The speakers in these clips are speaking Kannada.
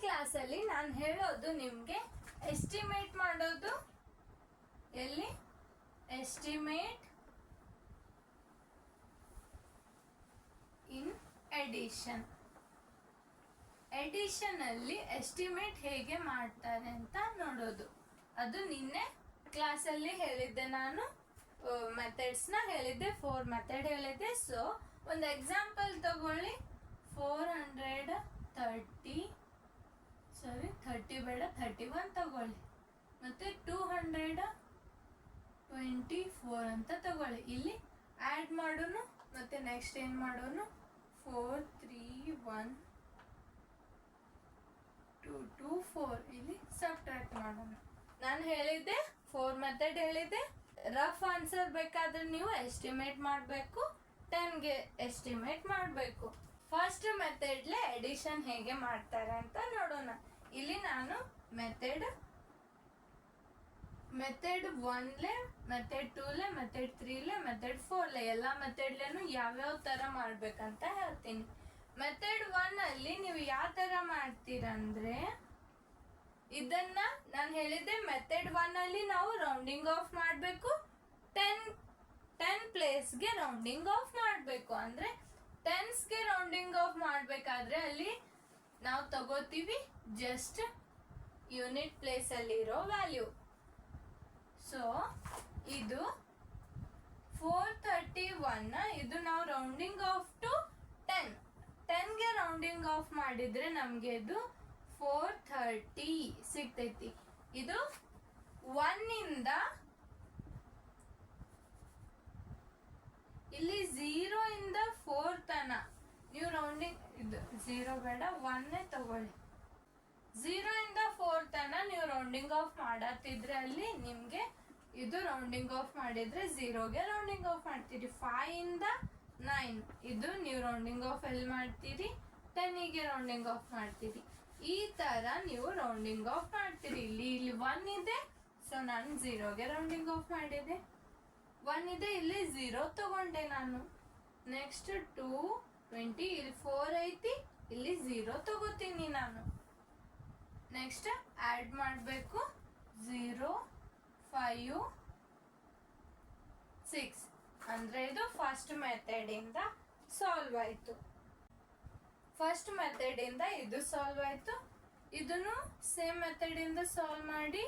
ಕ್ಲಾಸಲ್ಲಿ ನಾನು ಹೇಳೋದು ನಿಮಗೆ ಎಸ್ಟಿಮೇಟ್ ಮಾಡೋದು. ಎಲ್ಲಿ ಎಸ್ಟಿಮೇಟ್ ಇನ್ ಎಡಿಷನ್. ಎಡಿಷನ್ ಅಲ್ಲಿ ಎಸ್ಟಿಮೇಟ್ ಹೇಗೆ ಮಾಡ್ತಾರೆ ಅಂತ ನೋಡೋದು. ಅದು ನಿನ್ನೆ ಕ್ಲಾಸಲ್ಲಿ ಹೇಳಿದ್ದೆ ನಾನು. ಮೆಥಡ್ಸ್ನ ಹೇಳಿದ್ದೆ, 4 ಮೆಥಡ್ ಹೇಳಿದ್ದೆ. ಸೊ ಒಂದು ಎಕ್ಸಾಂಪಲ್ ತಗೊಳ್ಳಿ. 30 ಬೇಡ, 31 ತಗೊಳ್ಳಿ. ಮತ್ತೆ 224 ಅಂತ ತಗೊಳ್ಳಿ. ಇಲ್ಲಿ ಆ್ಯಡ್ ಮಾಡೋನು, ಮತ್ತೆ ನೆಕ್ಸ್ಟ್ ಏನು ಮಾಡೋನು, 4 3 1 2 2 4 ಇಲ್ಲಿ ಸಬ್ಟ್ರಾಕ್ಟ್ ಮಾಡೋಣ. ನಾನು ಹೇಳಿದ್ದೆ 4 ಮೆಥಡ್ ಹೇಳಿದ್ದೆ. ರಫ್ ಆನ್ಸರ್ ಬೇಕಾದ್ರೆ ನೀವು ಎಸ್ಟಿಮೇಟ್ ಮಾಡಬೇಕು, 10ಗೆ ಎಸ್ಟಿಮೇಟ್ ಮಾಡಬೇಕು. ಫಸ್ಟ್ ಮೆಥಡ್ಲೆ ಎಡಿಷನ್ ಹೇಗೆ ಮಾಡ್ತಾರೆ ಅಂತ ನೋಡೋಣ. ಇಲ್ಲಿ ನಾನು ಮೆಥಡ್ 1ಲೆ, ಮೆಥಡ್ 2ಲೆ, ಮೆಥಡ್ 3ಲೆ, ಮೆಥಡ್ 4ಲೆ ಎಲ್ಲ ಮೆಥಡ್ಲೇನು ಯಾವ್ಯಾವ ತರ ಮಾಡ್ಬೇಕಂತ ಹೇಳ್ತೀನಿ. ಮೆಥಡ್ 1 ಅಲ್ಲಿ ನೀವು ಯಾವ ತರ ಮಾಡ್ತೀರಂದ್ರೆ, ಇದನ್ನ ನಾನು ಹೇಳಿದ್ದೆ ಮೆಥಡ್ 1 ಅಲ್ಲಿ ನಾವು ರೌಂಡಿಂಗ್ ಆಫ್ ಮಾಡಬೇಕು. 10 ಪ್ಲೇಸ್ಗೆ ರೌಂಡಿಂಗ್ ಆಫ್ ಮಾಡಬೇಕು. ಅಂದ್ರೆ 10ಸ್ಗೆ ರೌಂಡಿಂಗ್ ಆಫ್ ಮಾಡಬೇಕಾದ್ರೆ ಅಲ್ಲಿ ನಾವು ತಗೋತೀವಿ ಜಸ್ಟ್ ಯೂನಿಟ್ ಪ್ಲೇಸ್ ಅಲ್ಲಿ ಇರೋ ವ್ಯಾಲ್ಯೂ. ಸೊ ಇದು 431 ಇದು ನಾವು ರೌಂಡಿಂಗ್ ಆಫ್ ಟು 10ಗೆ ರೌಂಡಿಂಗ್ ಆಫ್ ಮಾಡಿದ್ರೆ ನಮ್ಗೆ ಇದು 430 ಸಿಗ್ತೈತಿ. ಇದು 1 ಇಂದ ಇಲ್ಲಿ 0 ಇಂದ 4 ತನ ನೀವು ರೌಂಡಿಂಗ್, ಇದು 0 ಬೇಡ 1 ತಗೊಳ್ಳಿ. 0 ಇಂದ 4 ತನ ನೀವು ರೌಂಡಿಂಗ್ ಆಫ್ ಮಾಡತ್ತಿದ್ರೆ ಅಲ್ಲಿ ನಿಮ್ಗೆ ಇದು ರೌಂಡಿಂಗ್ ಆಫ್ ಮಾಡಿದ್ರೆ 0ಗೆ ರೌಂಡಿಂಗ್ ಆಫ್ ಮಾಡ್ತೀರಿ. 5 ಇಂದ 9 ಇದು ನೀವು ರೌಂಡಿಂಗ್ ಆಫ್ ಎಲ್ಲಿ ಮಾಡ್ತೀರಿ, 10ಗೆ ರೌಂಡಿಂಗ್ ಆಫ್ ಮಾಡ್ತೀರಿ. ಈ ತರ ನೀವು ರೌಂಡಿಂಗ್ ಆಫ್ ಮಾಡ್ತೀರಿ. ಇಲ್ಲಿ 1 ಇದೆ, ಸೊ ನಾನು 0ಗೆ ರೌಂಡಿಂಗ್ ಆಫ್ ಮಾಡಿದೆ. 1 ಇದೆ, ಇಲ್ಲಿ 0 ತಗೊಂಡೆ ನಾನು. ನೆಕ್ಸ್ಟ್ 220 ಇಲ್ಲಿ 4 ಐತಿ, ಇಲ್ಲಿ 0 ತಗೋತೀನಿ ನಾನು. ನೆಕ್ಸ್ಟ್ ಆಡ್ ಮಾಡಬೇಕು. 0 5 6 ಅಂದ್ರೆ ಇದು ಫಸ್ಟ್ ಮೆಥಡ್ ಇಂದ ಸಾಲ್ವ್ ಆಯ್ತು. ಫಸ್ಟ್ ಮೆಥಡ್ ಇಂದ ಇದು ಸಾಲ್ವ್ ಆಯ್ತು. ಇದನ್ನು ಸೇಮ್ ಮೆಥಡ್ ಇಂದ ಸಾಲ್ವ್ ಮಾಡಿ.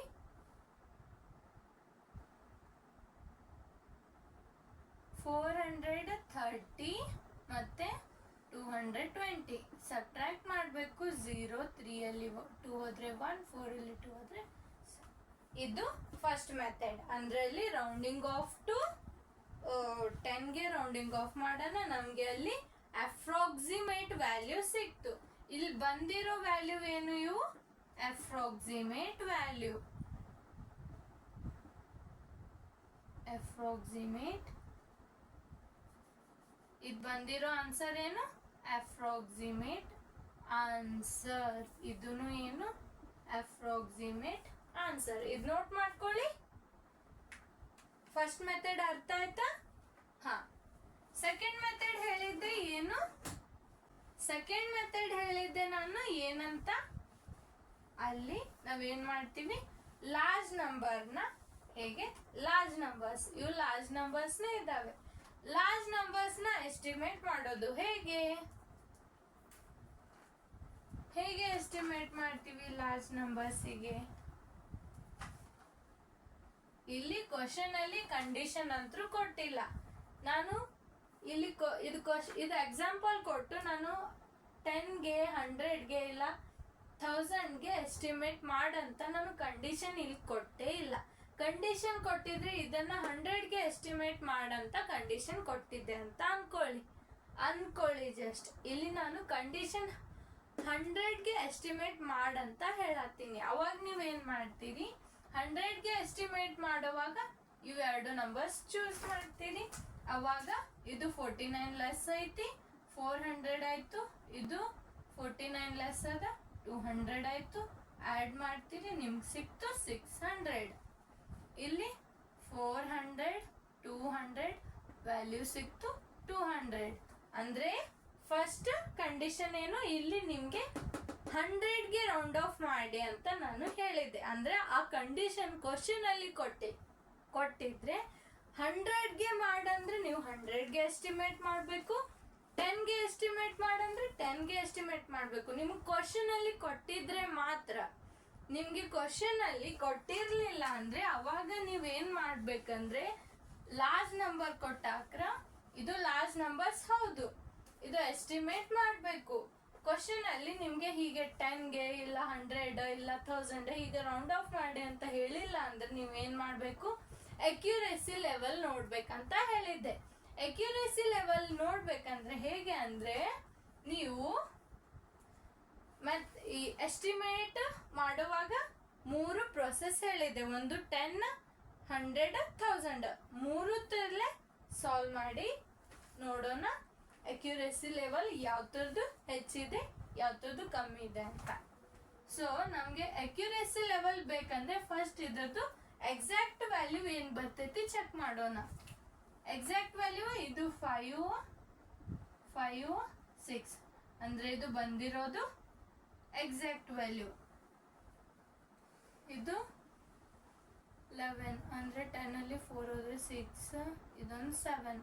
430 ಮತ್ತೆ 220 ಸಬ್ಟ್ರಾಕ್ಟ್ ಮಾಡಬೇಕು. 0 3 ಅಲ್ಲಿ 2 ಹೋದ್ರೆ 1, 4 ಇಲ್ಲಿ 2 ಹೋದ್ರೆ. ಇದು ಫಸ್ಟ್ ಮೆಥಡ್. ಅಂದ್ರೆ ಅಲ್ಲಿ ರೌಂಡಿಂಗ್ ಆಫ್ ಟು 10ಗೆ ರೌಂಡಿಂಗ್ ಆಫ್ ಮಾಡೋಣ. ನಮ್ಗೆ ಅಲ್ಲಿ ಅಪ್ರಾಕ್ಸಿಮೇಟ್ ವ್ಯಾಲ್ಯೂ ಸಿಕ್ತು. ಇಲ್ಲಿ ಬಂದಿರೋ ವ್ಯಾಲ್ಯೂ ಏನು, ಇವು ಅಪ್ರಾಕ್ಸಿಮೇಟ್ ವ್ಯಾಲ್ಯೂ. ಅಪ್ರಾಕ್ಸಿಮೇಟ್ ಇದು ಬಂದಿರೋ ಆನ್ಸರ್ ಏನು, ಅಪ್ರಾಕ್ಸಿಮೇಟ್ ಆನ್ಸರ್. ಇದನ್ನು ಏನು, ಅಪ್ರಾಕ್ಸಿಮೇಟ್ ಆನ್ಸರ್. ಇದು ನೋಟ್ ಮಾಡ್ಕೊಳ್ಳಿ. ಫಸ್ಟ್ ಮೆಥಡ್ ಅರ್ಥ ಆಯ್ತಾ? ಹಾ. ಸೆಕೆಂಡ್ ಮೆಥಡ್ ಹೇಳಿದ್ದೆ ಏನು, ಸೆಕೆಂಡ್ ಮೆಥಡ್ ಹೇಳಿದ್ದೆ ನಾನು ಏನಂತ. ಅಲ್ಲಿ ನಾವೇನ್ ಮಾಡ್ತೀವಿ, ಲಾರ್ಜ್ ನಂಬರ್ನ ಹೇಗೆ, ಲಾರ್ಜ್ ನಂಬರ್ಸ್, ಇವು ಲಾರ್ಜ್ ನಂಬರ್ಸ್ನೇ ಇದ್ದಾವೆ. ಲಾರ್ಜ್ ನಂಬರ್ಸ್ ನ ಎಸ್ಟಿಮೇಟ್ ಮಾಡೋದು ಹೇಗೆ ಎಸ್ಟಿಮೇಟ್ ಮಾಡ್ತೀವಿ ಲಾರ್ಜ್ ನಂಬರ್ಸಿಗೆ. ಇಲ್ಲಿ ಕ್ವಶನ್ ಅಲ್ಲಿ ಕಂಡೀಷನ್ ಅಂತೂ ಕೊಟ್ಟಿಲ್ಲ. ನಾನು ಇಲ್ಲಿ ಇದು ಎಕ್ಸಾಂಪಲ್ ಕೊಟ್ಟು ನಾನು 10ಗೆ 100ಗೆ ಇಲ್ಲ 1000ಗೆ ಎಸ್ಟಿಮೇಟ್ ಮಾಡಂತ ನಾನು ಕಂಡೀಷನ್ ಇಲ್ಲಿ ಕೊಟ್ಟೇ ಇಲ್ಲ. ಕಂಡೀಷನ್ ಕೊಟ್ಟಿದ್ರೆ ಇದನ್ನ 100ಗೆ ಎಸ್ಟಿಮೇಟ್ ಮಾಡಂತ ಕಂಡೀಷನ್ ಕೊಟ್ಟಿದ್ದೆ ಅಂತ ಅನ್ಕೊಳ್ಳಿ ಜಸ್ಟ್. ಇಲ್ಲಿ ನಾನು ಕಂಡೀಷನ್ 100ಗೆ ಎಸ್ಟಿಮೇಟ್ ಮಾಡಂತ ಹೇಳತ್ತೀನಿ. ಅವಾಗ ನೀವೇನ್ ಮಾಡ್ತೀರಿ, 100ಗೆ ಎಸ್ಟಿಮೇಟ್ ಮಾಡುವಾಗ ಇವೆರಡು ನಂಬರ್ಸ್ ಚೂಸ್ ಮಾಡ್ತೀರಿ. ಅವಾಗ ಇದು 49 ಲೆಸ್ ಐತಿ, 400 ಆಯ್ತು. ಇದು 49 ಲೆಸ್ ಅದ, 200 ಆಯ್ತು. ಆಡ್ ಮಾಡ್ತೀರಿ, ನಿಮ್ಗೆ ಸಿಕ್ತು 600. ಇಲ್ಲಿ 400 200 ವ್ಯಾಲ್ಯೂ ಸಿಕ್ತು 200. ಅಂದ್ರೆ ಫಸ್ಟ್ ಕಂಡೀಷನ್ ಏನು, ಇಲ್ಲಿ ನಿಮ್ಗೆ 100ಗೆ ರೌಂಡ್ ಆಫ್ ಮಾಡಿ ಅಂತ ನಾನು ಹೇಳಿದ್ದೆ. ಅಂದ್ರೆ ಆ ಕಂಡೀಷನ್ ಕ್ವಶನ್ ಅಲ್ಲಿ ಕೊಟ್ಟಿದ್ರೆ 100ಗೆ ಮಾಡಂದ್ರೆ ನೀವು 100ಗೆ ಎಸ್ಟಿಮೇಟ್ ಮಾಡಬೇಕು, 10ಗೆ ಎಸ್ಟಿಮೇಟ್ ಮಾಡಂದ್ರೆ 10ಗೆ ಎಸ್ಟಿಮೇಟ್ ಮಾಡಬೇಕು. ನಿಮ್ಗೆ ಕ್ವಶನ್ ಅಲ್ಲಿ ಕೊಟ್ಟಿದ್ರೆ ಮಾತ್ರ. ನಿಮ್ಗೆ ಕ್ವಶನ್ ಅಲ್ಲಿ ಕೊಟ್ಟಿರ್ಲಿಲ್ಲ ಅಂದ್ರೆ ಅವಾಗ ನೀವೇನ್ ಮಾಡ್ಬೇಕಂದ್ರೆ ಲಾರ್ಜ್ ನಂಬರ್ ಕೊಟ್ಟಾಕ್ರ ಇದು ಲಾರ್ಜ್ ನಂಬರ್ಸ್ ಹೌದು, ಇದು ಎಸ್ಟಿಮೇಟ್ ಮಾಡಬೇಕು. ಕ್ವಶನ್ ಅಲ್ಲಿ ನಿಮ್ಗೆ ಹೀಗೆ 10ಗೆ ಇಲ್ಲ 100 ಇಲ್ಲ 1000 ಹೀಗೆ ರೌಂಡ್ ಆಫ್ ಮಾಡಿ ಅಂತ ಹೇಳಿಲ್ಲ ಅಂದ್ರೆ ನೀವೇನ್ ಮಾಡ್ಬೇಕು, ಅಕ್ಯುರೇಸಿ ಲೆವೆಲ್ ನೋಡ್ಬೇಕಂತ ಹೇಳಿದ್ದೆ. ಅಕ್ಯುರೇಸಿ ಲೆವೆಲ್ ನೋಡ್ಬೇಕಂದ್ರೆ ಹೇಗೆ ಅಂದ್ರೆ ನೀವು ಮತ್ತೆ ಈ ಎಸ್ಟಿಮೇಟ್ ಮಾಡುವಾಗ 3 ಪ್ರೊಸೆಸ್ ಹೇಳಿದೆ. ಒಂದು 10, 100, 1000 ಮೂರಲ್ಲೇ ಸಾಲ್ವ್ ಮಾಡಿ ನೋಡೋಣ ಅಕ್ಯುರೇಸಿ ಲೆವೆಲ್ ಯಾವ್ದು ಹೆಚ್ಚಿದೆ ಯಾವ್ದು ಕಮ್ಮಿ ಇದೆ ಅಂತ. ಸೊ ನಮ್ಗೆ ಅಕ್ಯುರೇಸಿ ಲೆವೆಲ್ ಬೇಕಂದ್ರೆ ಫಸ್ಟ್ ಇದ್ರದ್ದು ಎಕ್ಸಾಕ್ಟ್ ವ್ಯಾಲ್ಯೂ ಏನ್ ಬರ್ತೈತಿ ಚೆಕ್ ಮಾಡೋಣ. ಎಕ್ಸಾಕ್ಟ್ ವ್ಯಾಲ್ಯೂ ಇದು 5, 6 ಅಂದ್ರೆ ಇದು ಬಂದಿರೋದು ಎಕ್ಸಾಕ್ಟ್ ವ್ಯಾಲ್ಯೂ. ಇದು 11 ಅಂದ್ರೆ 10 ಅಲ್ಲಿ 4 ಹೋದ್ರೆ 6, ಇದೊಂದು 7,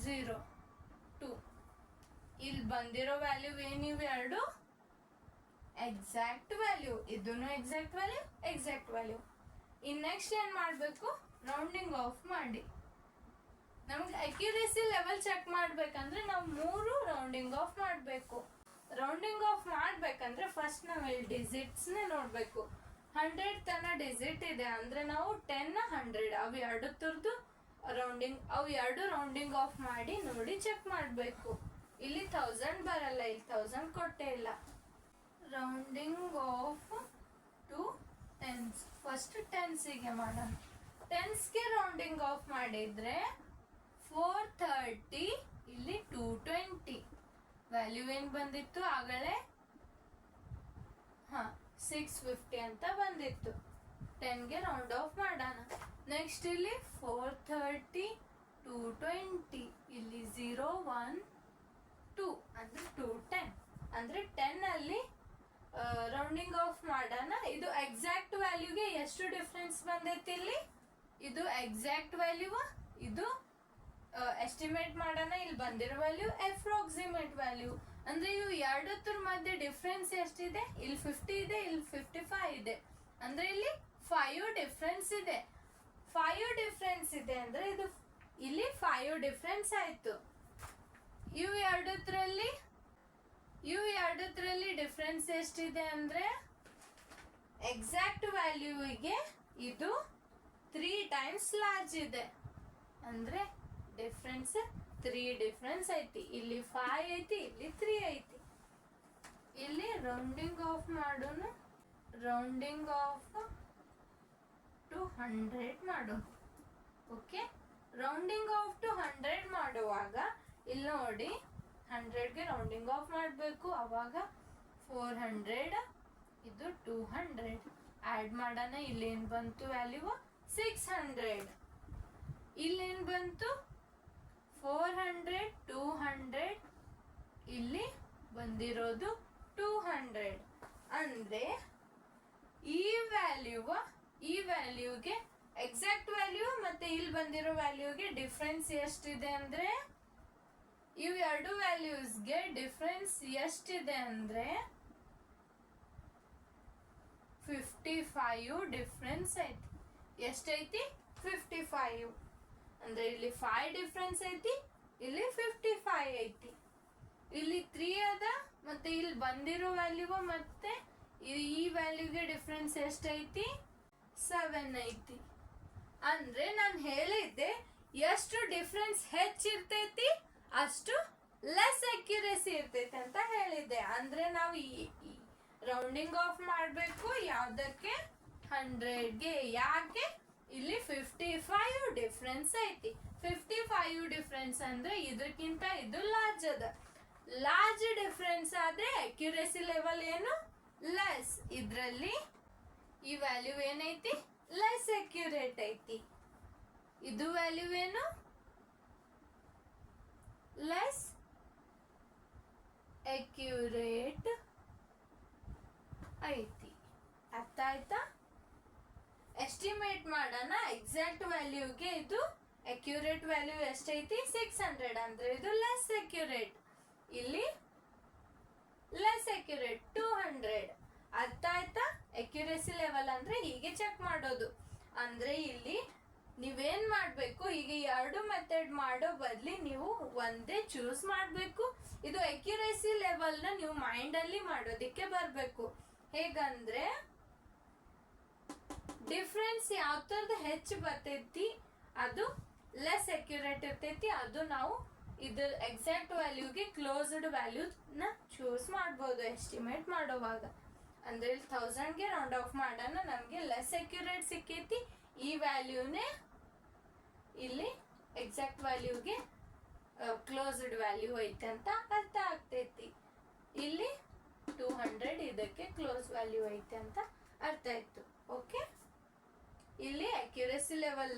0, 2. ಇಲ್ಲಿ ಬಂದಿರೋ ವ್ಯಾಲ್ಯೂ ಏನಿವೆ ಎರಡು ಎಕ್ಸಾಕ್ಟ್ ವ್ಯಾಲ್ಯೂ. ಇದನ್ನು ಎಕ್ಸಾಕ್ಟ್ ವ್ಯಾಲ್ಯೂ, ಎಕ್ಸಾಕ್ಟ್ ವ್ಯಾಲ್ಯೂ. ಇನ್ ನೆಕ್ಸ್ಟ್ ಏನ್ ಮಾಡ್ಬೇಕು, ರೌಂಡಿಂಗ್ ಆಫ್ ಮಾಡಿ. ನಮ್ಗೆ ಅಕ್ಯುರೇಸಿ ಲೆವೆಲ್ ಚೆಕ್ ಮಾಡ್ಬೇಕಂದ್ರೆ ನಾವು 3 ರೌಂಡಿಂಗ್ ಆಫ್ ಮಾಡಬೇಕು. ರೌಂಡಿಂಗ್ ಆಫ್ ಮಾಡ್ಬೇಕಂದ್ರೆ ಫಸ್ಟ್ ನಾವು ಇಲ್ಲಿ ಡಿಜಿಟ್ಸ್ ನೋಡ್ಬೇಕು. 100 ತನ ಡಿಜಿಟ್ ಇದೆ ಅಂದ್ರೆ ನಾವು 10, 100 ಅವು ಎರಡು ರೌಂಡಿಂಗ್ ಆಫ್ ಮಾಡಿ ನೋಡಿ ಚೆಕ್ ಮಾಡಬೇಕು. ಇಲ್ಲಿ 1000 ಬರಲ್ಲ, ಇಲ್ಲಿ 1000 ಕೊಟ್ಟೇ ಇಲ್ಲ. Rounding off to tens. First ಟೆನ್ಸಿಗೆ ಮಾಡೋಣ. ಟೆನ್ಸ್ಗೆ ರೌಂಡಿಂಗ್ ಆಫ್ ಮಾಡಿದ್ರೆ 430, ಇಲ್ಲಿ 220. ವ್ಯಾಲ್ಯೂ ಏನ್ ಬಂದಿತ್ತು ಆಗಲೇ 650 ಅಂತ ಬಂದಿತ್ತು. 10ಗೆ ರೌಂಡ್ ಆಫ್ ಮಾಡೋಣ. ನೆಕ್ಸ್ಟ್ ಇಲ್ಲಿ 430, 220, ಇಲ್ಲಿ 0, 1, 2 ಅಂದ್ರೆ 210 ಅಂದ್ರೆ 10 ಅಲ್ಲಿ ರೌಂಡಿಂಗ್ ಆಫ್ ಮಾಡೋಣ. ಇದು ಎಕ್ಸಾಕ್ಟ್ ವ್ಯಾಲ್ಯೂಗೆ ಎಷ್ಟು ಡಿಫ್ರೆನ್ಸ್ ಬಂದೈತಿ ಇಲ್ಲಿ, ಇದು ಎಕ್ಸಾಕ್ಟ್ ವ್ಯಾಲ್ಯೂ, ಇದು ಎಸ್ಟಿಮೇಟ್ ಮಾಡೋಣ. ಇಲ್ಲಿ ಬಂದಿರೋ ವ್ಯಾಲ್ಯೂ ಅಪ್ರಾಕ್ಸಿಮೇಟ್ ವ್ಯಾಲ್ಯೂ. ಅಂದ್ರೆ ಇವು ಎರಡತ್ರ ಮಧ್ಯೆ ಡಿಫ್ರೆನ್ಸ್ ಎಷ್ಟಿದೆ, ಇಲ್ಲಿ 50 ಇದೆ, ಇಲ್ಲಿ 55 ಇದೆ. ಅಂದ್ರೆ ಇಲ್ಲಿ 5 ಡಿಫ್ರೆನ್ಸ್ ಇದೆ. 5 ಡಿಫ್ರೆನ್ಸ್ ಇದೆ ಅಂದ್ರೆ ಇದು ಇಲ್ಲಿ 5 ಡಿಫ್ರೆನ್ಸ್ ಆಯ್ತು. ಇವು ಎರಡರಲ್ಲಿ ಡಿಫ್ರೆನ್ಸ್ ಎಷ್ಟಿದೆ ಅಂದ್ರೆ ಎಕ್ಸಾಕ್ಟ್ ವ್ಯಾಲ್ಯೂಗೆ ಇದು 3 ಟೈಮ್ಸ್ ಲಾರ್ಜ್ ಇದೆ. ಅಂದ್ರೆ ಡಿಫ್ರೆನ್ಸ್ 3 ಡಿಫ್ರೆನ್ಸ್ ಐತಿ. ಇಲ್ಲಿ 5 ಐತಿ, ಇಲ್ಲಿ 3 ಐತಿ. ಇಲ್ಲಿ ರೌಂಡಿಂಗ್ ಆಫ್ ಮಾಡೋಣ. ರೌಂಡಿಂಗ್ ಆಫ್ ಟು 100 ಮಾಡೋಣ. ಓಕೆ, ರೌಂಡಿಂಗ್ ಆಫ್ ಟು 100 ಮಾಡುವಾಗ ಇಲ್ಲಿ ನೋಡಿ 100ಗೆ ರೌಂಡಿಂಗ್ ಆಫ್ ಮಾಡಬೇಕು. ಅವಾಗ 400, ಇದು 200 ಆಡ್ ಮಾಡೋಣ. ಇಲ್ಲೇನ್ ಬಂತು ವ್ಯಾಲ್ಯೂ 600. ಇಲ್ಲೇನ್ ಬಂತು 400, 200, ಇಲ್ಲಿ ಬಂದಿರೋದು 200. ಅಂದ್ರೆ ಈ ವ್ಯಾಲ್ಯೂಗೆ ಎಕ್ಸಾಕ್ಟ್ ವ್ಯಾಲ್ಯೂ ಮತ್ತೆ ಇಲ್ಲಿ ಬಂದಿರೋ ವ್ಯಾಲ್ಯೂಗೆ ಡಿಫ್ರೆನ್ಸ್ ಎಷ್ಟಿದೆ ಅಂದ್ರೆ ಇವು ಎರಡು ವ್ಯಾಲ್ಯೂಸ್ಗೆ ಡಿಫ್ರೆನ್ಸ್ ಎಷ್ಟಿದೆ ಅಂದ್ರೆ 55 ಡಿಫ್ರೆನ್ಸ್ ಐತಿ. ಎಷ್ಟೈತಿ 55. ಅಂದ್ರೆ ಇಲ್ಲಿ 5 ಡಿಫ್ರೆನ್ಸ್ ಐತಿ, ಇಲ್ಲಿ 55 ಐತಿ. ಇಲ್ಲಿ 3 ಅದ ಮತ್ತೆ ಇಲ್ಲಿ ಬಂದಿರೋ ವ್ಯಾಲ್ಯೂ ಮತ್ತೆ ಈ ವ್ಯಾಲ್ಯೂಗೆ ಡಿಫ್ರೆನ್ಸ್ ಎಷ್ಟೈತಿ 7 ಐತಿ. ಅಂದ್ರೆ ನಾನು ಹೇಳಿದ್ದೆ ಎಷ್ಟು ಡಿಫ್ರೆನ್ಸ್ ಹೆಚ್ಚಿರ್ತೈತಿ ಅಷ್ಟು ಲೆಸ್ ಅಕ್ಯುರೇಸಿ ಇರ್ತೈತಿ ಅಂತ ಹೇಳಿದ್ದೆ. ಅಂದ್ರೆ ನಾವು ಈ ರೌಂಡಿಂಗ್ ಆಫ್ ಮಾಡಬೇಕು ಯಾವ್ದಕ್ಕೆ 100ಗೆ. ಯಾಕೆ ಇಲ್ಲಿ 55 ಡಿಫ್ರೆನ್ಸ್ ಐತಿ. 55 ಡಿಫ್ರೆನ್ಸ್ ಅಂದ್ರೆ ಇದಕ್ಕಿಂತ ಇದು ಲಾರ್ಜ್ ಅದ. ಲಾರ್ಜ್ ಡಿಫ್ರೆನ್ಸ್ ಆದ್ರೆ ಅಕ್ಯುರೇಸಿ ಲೆವೆಲ್ ಏನು ಲೆಸ್. ಇದ್ರಲ್ಲಿ ಈ ವ್ಯಾಲ್ಯೂ ಏನೈತಿ ಲೆಸ್ ಅಕ್ಯುರೇಟ್ ಐತಿ. ಇದು ವ್ಯಾಲ್ಯೂ ಏನು ಲೆಸ್ ಅಕ್ಯುರೇಟ್ ಐತಿ. ಅರ್ಥ ಆಯ್ತಾ? ಎಸ್ಟಿಮೇಟ್ ಮಾಡೋಣ ಎಕ್ಸಾಕ್ಟ್ ವ್ಯಾಲ್ಯೂಗೆ. ಇದು ಅಕ್ಯುರೇಟ್ ವ್ಯಾಲ್ಯೂ ಎಷ್ಟೈತಿ? 600 ಅಂದ್ರೆ ಇದು ಲೆಸ್ ಅಕ್ಯುರೇಟ್. ಇಲ್ಲಿ ಲೆಸ್ ಅಕ್ಯುರೇಟ್ 200. ಅರ್ಥ ಆಯ್ತಾ? ಅಕ್ಯುರೇಸಿ ಲೆವೆಲ್ ಅಂದ್ರೆ ಹೀಗೆ ಚೆಕ್ ಮಾಡೋದು. ಅಂದ್ರೆ ಇಲ್ಲಿ ನೀವೇನ್ ಮಾಡ್ಬೇಕು, ಈಗ ಎರಡು ಮೆಥಡ್ ಮಾಡೋ ಬದ್ಲಿ ನೀವು ಒಂದೇ ಚೂಸ್ ಮಾಡ್ಬೇಕು. ಇದು ಅಕ್ಯುರೇಸಿ ಲೆವೆಲ್ ನ ನೀವು ಮೈಂಡ್ ಅಲ್ಲಿ ಮಾಡೋದಿಕ್ಕೆ ಬರ್ಬೇಕು. ಹೇಗಂದ್ರೆ ಡಿಫ್ರೆನ್ಸ್ ಯಾವ ತರದ ಹೆಚ್ಚು ಬರ್ತೈತಿ ಅದು ಲೆಸ್ ಅಕ್ಯುರೇಟ್ ಇರ್ತೈತಿ. ಅದು ನಾವು ಇದ್ರ ಎಕ್ಸಾಕ್ಟ್ ವ್ಯಾಲ್ಯೂಗೆ ಕ್ಲೋಸ್ಡ್ ವ್ಯಾಲ್ಯೂ ನ ಚೂಸ್ ಮಾಡ್ಬೋದು ಎಸ್ಟಿಮೇಟ್ ಮಾಡೋವಾಗ. ಅಂದ್ರೆ ಇಲ್ಲಿ 1000ಗೆ ರೌಂಡ್ ಆಫ್ ಮಾಡೋಣ, ನಮ್ಗೆ ಲೆಸ್ ಅಕ್ಯುರೇಟ್ ಸಿಕ್ಕೈತಿ. ಈ ವ್ಯಾಲ್ಯೂನೇ ಇಲ್ಲಿ ಎಕ್ಸಾಕ್ಟ್ ವ್ಯಾಲ್ಯೂಗೆ ಕ್ಲೋಸ್ಡ್ ವ್ಯಾಲ್ಯೂ ಐತೆ ಅಂತ ಅರ್ಥ ಆಗ್ತೈತಿ. ಇಲ್ಲಿ 200 ಇದಕ್ಕೆ ಕ್ಲೋಸ್ ವ್ಯಾಲ್ಯೂ ಐತೆ ಅಂತ ಅರ್ಥ ಆಯ್ತು. ಓಕೆ, ಇಲ್ಲಿ ಅಕ್ಯುರೇಸಿ ಲೆವೆಲ್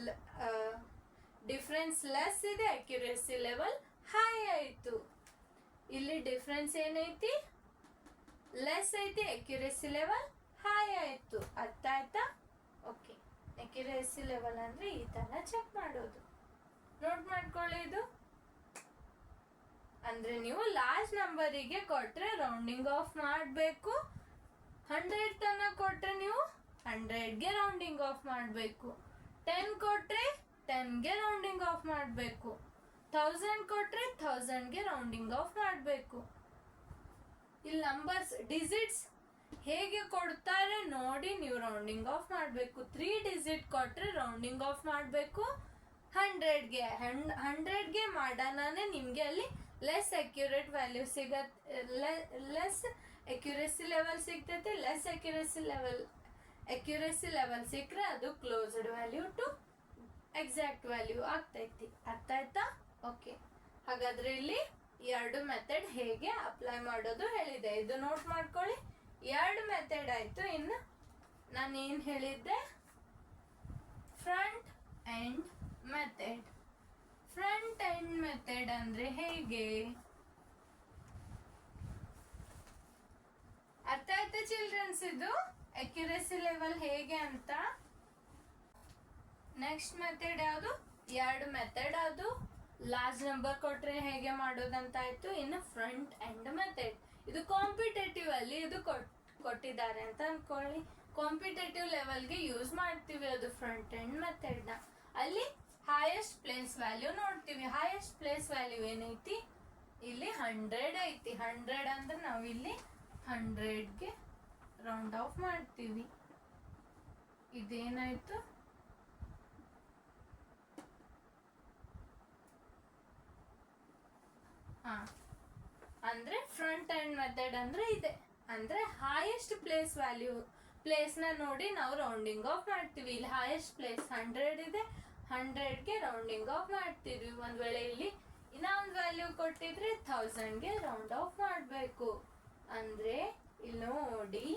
ಡಿಫ್ರೆನ್ಸ್ ಲೆಸ್ ಇದೆ, ಅಕ್ಯುರೇಸಿ ಲೆವೆಲ್ ಹೈ ಆಯ್ತು. ಇಲ್ಲಿ ಡಿಫ್ರೆನ್ಸ್ ಏನೈತಿ? ಲೆಸ್ ಐತಿ, ಅಕ್ಯುರೇಸಿ ಲೆವೆಲ್ ಹೈ ಆಯ್ತು. ಅರ್ಥ ಆಯ್ತಾ? ಓಕೆ, ಅಕ್ಯುರೇಸಿ ಲೆವೆಲ್ ಅಂದ್ರೆ ಈ ತರ ಚೆಕ್ ಮಾಡೋದು. ನೋಟ್ ಮಾಡ್ಕೊಳ್ಳಿ. ಇದು ಅಂದ್ರೆ ನೀವು ಲಾರ್ಜ್ ನಂಬರಿಗೆ ಕೊಟ್ರೆ ರೌಂಡಿಂಗ್ ಆಫ್ ಮಾಡಬೇಕು. 100 ತನಕ ಕೊಟ್ರೆ ನೀವು 100ಗೆ ರೌಂಡಿಂಗ್ ಆಫ್ ಮಾಡಬೇಕು. 10 ಕೊಟ್ರೆ 10ಗೆ ರೌಂಡಿಂಗ್ ಆಫ್ ಮಾಡಬೇಕು. 1000 ಕೊಟ್ರೆ 1000ಗೆ ರೌಂಡಿಂಗ್ ಆಫ್ ಮಾಡಬೇಕು. ಇಲ್ಲಿ ನಂಬರ್ಸ್ ಡಿಜಿಟ್ಸ್ ಹೇಗೆ ಕೊಡ್ತಾರೆ ನೋಡಿ ನೀವು ರೌಂಡಿಂಗ್ ಆಫ್ ಮಾಡಬೇಕು. 3 ಡಿಜಿಟ್ ಕೊಟ್ರೆ ರೌಂಡಿಂಗ್ ಆಫ್ ಮಾಡಬೇಕು 100ಗೆ. 100ಗೆ ಮಾಡೋಣನೆ ನಿಮ್ಗೆ ಅಲ್ಲಿ ಲೆಸ್ ಅಕ್ಯುರೇಟ್ ವ್ಯಾಲ್ಯೂ ಸಿಗತ್ತೆ, ಲೆಸ್ ಅಕ್ಯುರೇಸಿ ಲೆವೆಲ್ ಸಿಗ್ತೈತಿ. ಲೆಸ್ ಅಕ್ಯುರೇಸಿ ಲೆವೆಲ್ ಸಿಕ್ಕರೆ ಅದು closed value to exact value ಆಗ್ತೈತಿ. ಅರ್ಥ ಆಯ್ತಾ? ಓಕೆ, ಹಾಗಾದ್ರೆ ಇಲ್ಲಿ ಎರಡು ಮೆಥಡ್ ಹೇಗೆ ಅಪ್ಲೈ ಮಾಡೋದು ಹೇಳಿದೆ. ಇದು ನೋಟ್ ಮಾಡ್ಕೊಳ್ಳಿ. ಎರಡು ಮೆಥಡ್ ಆಯ್ತು. ಇನ್ನು ನಾನು ಏನ್ ಹೇಳಿದ್ದೆ? Front end method. Front end method ಅಂದ್ರೆ ಹೇಗೆ? ಅರ್ಥ ಆಯ್ತಾ ಚಿಲ್ಡ್ರನ್ಸ್? ಇದು ಅಕ್ಯುರೇಸಿ ಲೆವೆಲ್ ಹೇಗೆ ಅಂತ. ನೆಕ್ಸ್ಟ್ ಮೆಥಡ್ ಯಾವುದು? ಎರಡು ಮೆಥಡ್ ಅದು ಲಾರ್ಜ್ ನಂಬರ್ ಕೊಟ್ರೆ ಹೇಗೆ ಮಾಡೋದಂತ ಆಯ್ತು. ಇನ್ನು ಫ್ರಂಟ್ ಎಂಡ್ ಮೆಥಡ್ ಇದು ಕಾಂಪಿಟೇಟಿವ್ ಅಲ್ಲಿ ಇದು ಕೊಟ್ಟಿದ್ದಾರೆ ಅಂತ ಅನ್ಕೊಳ್ಳಿ. ಕಾಂಪಿಟೇಟಿವ್ ಲೆವೆಲ್ಗೆ ಯೂಸ್ ಮಾಡ್ತೀವಿ ಅದು ಫ್ರಂಟ್ ಎಂಡ್ ಮೆಥಡ್ ನ. ಅಲ್ಲಿ ಹೈಯೆಸ್ಟ್ ಪ್ಲೇಸ್ ವ್ಯಾಲ್ಯೂ ನೋಡ್ತೀವಿ. ಹೈಯೆಸ್ಟ್ ಪ್ಲೇಸ್ ವ್ಯಾಲ್ಯೂ ಏನೈತಿ? ಇಲ್ಲಿ 100 ಐತಿ. 100 ಅಂದ್ರೆ ನಾವು ಇಲ್ಲಿ 100ಗೆ ರೌಂಡ್ ಆಫ್ ಮಾಡ್ತೀವಿ. ಇದೇನಾಯ್ತು? ಅಂದ್ರೆ ಫ್ರಂಟ್ ಎಂಡ್ ಮೆಥಡ್ ಅಂದ್ರೆ ಇದೆ. ಅಂದ್ರೆ ಹೈಯೆಸ್ಟ್ ಪ್ಲೇಸ್ ವ್ಯಾಲ್ಯೂ ಪ್ಲೇಸ್ ನ ನೋಡಿ ನಾವು ರೌಂಡಿಂಗ್ ಆಫ್ ಮಾಡ್ತೀವಿ. ಇಲ್ಲಿ ಹೈಯೆಸ್ಟ್ ಪ್ಲೇಸ್ 100 ಇದೆ, 100ಗೆ ರೌಂಡಿಂಗ್ ಆಫ್ ಮಾಡ್ತೀವಿ. ಒಂದ್ ವೇಳೆ ಇಲ್ಲಿ ಇನ್ನ ಒಂದ್ ವ್ಯಾಲ್ಯೂ ಕೊಟ್ಟಿದ್ರೆ 1000ಗೆ ರೌಂಡ್ ಆಫ್ ಮಾಡ್ಬೇಕು. ಅಂದ್ರೆ ಇಲ್ಲಿ ನೋಡಿ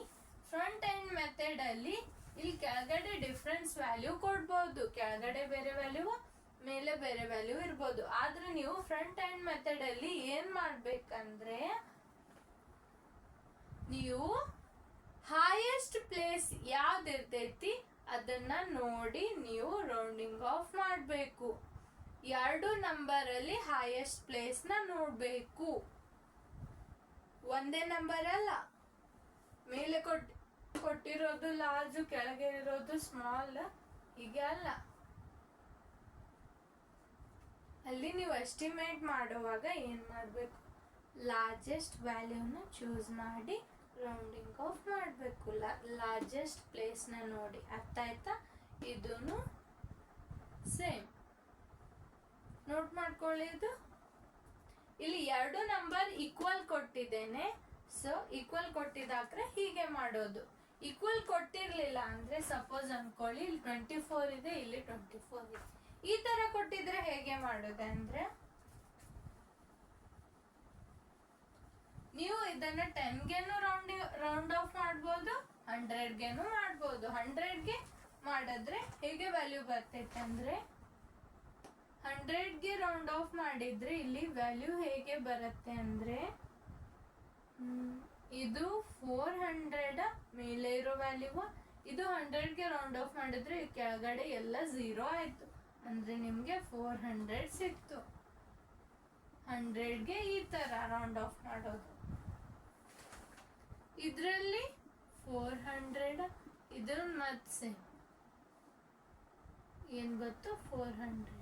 ಫ್ರಂಟ್ ಎಂಡ್ ಮೆಥಡ್ ಅಲ್ಲಿ ಇಲ್ಲಿ ಕೆಳಗಡೆ ಡಿಫ್ರೆನ್ಸ್ ವ್ಯಾಲ್ಯೂ ಕೊಡ್ಬೋದು. ಕೆಳಗಡೆ ಬೇರೆ ವ್ಯಾಲ್ಯೂ, ಮೇಲೆ ಬೇರೆ ವ್ಯಾಲ್ಯೂ ಇರ್ಬೋದು. ಆದ್ರೆ ನೀವು ಫ್ರಂಟ್ ಎಂಡ್ ಮೆಥಡ್ ಅಲ್ಲಿ ಏನ್ ಮಾಡ್ಬೇಕಂದ್ರೆ ನೀವು ಹೈಯೆಸ್ಟ್ ಪ್ಲೇಸ್ ಯಾವ್ದಿರ್ತೈತಿ ಅದನ್ನ ನೋಡಿ ನೀವು ರೌಂಡಿಂಗ್ ಆಫ್ ಮಾಡ್ಬೇಕು. ಎರಡು ನಂಬರ್ ಅಲ್ಲಿ ಹೈಯೆಸ್ಟ್ ಪ್ಲೇಸ್ ನ ನೋಡ್ಬೇಕು. ಒಂದೇ ನಂಬರ್ ಅಲ್ಲ, ಮೇಲೆ ಕೊಟ್ಟಿರೋದು ಲಾರ್ಜ್, ಕೆಳಗೆ ಇರೋದು ಸ್ಮಾಲ್, ಹೀಗೆ ಅಲ್ಲ. ಅಲ್ಲಿ ನೀವು ಎಸ್ಟಿಮೇಟ್ ಮಾಡುವಾಗ ಏನ್ ಮಾಡ್ಬೇಕು? ಲಾರ್ಜೆಸ್ಟ್ ವ್ಯಾಲ್ಯೂನ ಚೂಸ್ ಮಾಡಿ ರೌಂಡಿಂಗ್ ಆಫ್ ಮಾಡಬೇಕು. ಲಾರ್ಜೆಸ್ಟ್ ಪ್ಲೇಸ್ ನ ನೋಡಿ. ಅರ್ಥ ಆಯ್ತಾ? ಇದನ್ನು ಸೇಮ್ ನೋಟ್ ಮಾಡ್ಕೊಳ್ಳಿ. ಇದು ಇಲ್ಲಿ ಎರಡು ನಂಬರ್ ಈಕ್ವಲ್ ಕೊಟ್ಟಿದ್ದೇನೆ. ಸೊ ಈಕ್ವಲ್ ಕೊಟ್ಟಿದಾಕ್ರೆ ಹೀಗೆ ಮಾಡೋದು. ಈಕ್ವಲ್ ಕೊಟ್ಟಿರ್ಲಿಲ್ಲ ಅಂದ್ರೆ ಸಪೋಸ್ ಅನ್ಕೊಳ್ಳಿ ಇಲ್ಲಿ 24 ಇದೆ, ಇಲ್ಲಿ 24 ಇದೆ. ಈ ತರ ಕೊಟ್ಟಿದ್ರೆ ಹೇಗೆ ಮಾಡೋದು ಅಂದ್ರೆ ನೀವು ಇದನ್ನ 10ಗೆನು ರೌಂಡ್ ಆಫ್ ಮಾಡ್ಬೋದು, 100ಗೆನು ಮಾಡ್ಬೋದು. 100ಗೆ ಮಾಡಿದ್ರೆ ಹೇಗೆ ವ್ಯಾಲ್ಯೂ ಬರ್ತೈತೆ ಅಂದ್ರೆ 100ಗೆ ರೌಂಡ್ ಆಫ್ ಮಾಡಿದ್ರೆ ಇಲ್ಲಿ ವ್ಯಾಲ್ಯೂ ಹೇಗೆ ಬರುತ್ತೆ ಅಂದ್ರೆ ಇದು 400 ಮೇಲೆ ಇರೋ ವ್ಯಾಲ್ಯೂ, ಇದು 100ಗೆ ರೌಂಡ್ ಆಫ್ ಮಾಡಿದ್ರೆ ಈ ಕೆಳಗಡೆ ಎಲ್ಲ 0 ಆಯ್ತು, ಅಂದ್ರೆ ನಿಮ್ಗೆ 400 ಸಿಕ್ತು. 100ಗೆ ಈ ತರ ರೌಂಡ್ ಆಫ್ ಮಾಡೋದು. ಇದರಲ್ಲಿ 400 ಇದ್ರ ಮತ್ತೆ ಏನ್ ಗೊತ್ತು 400.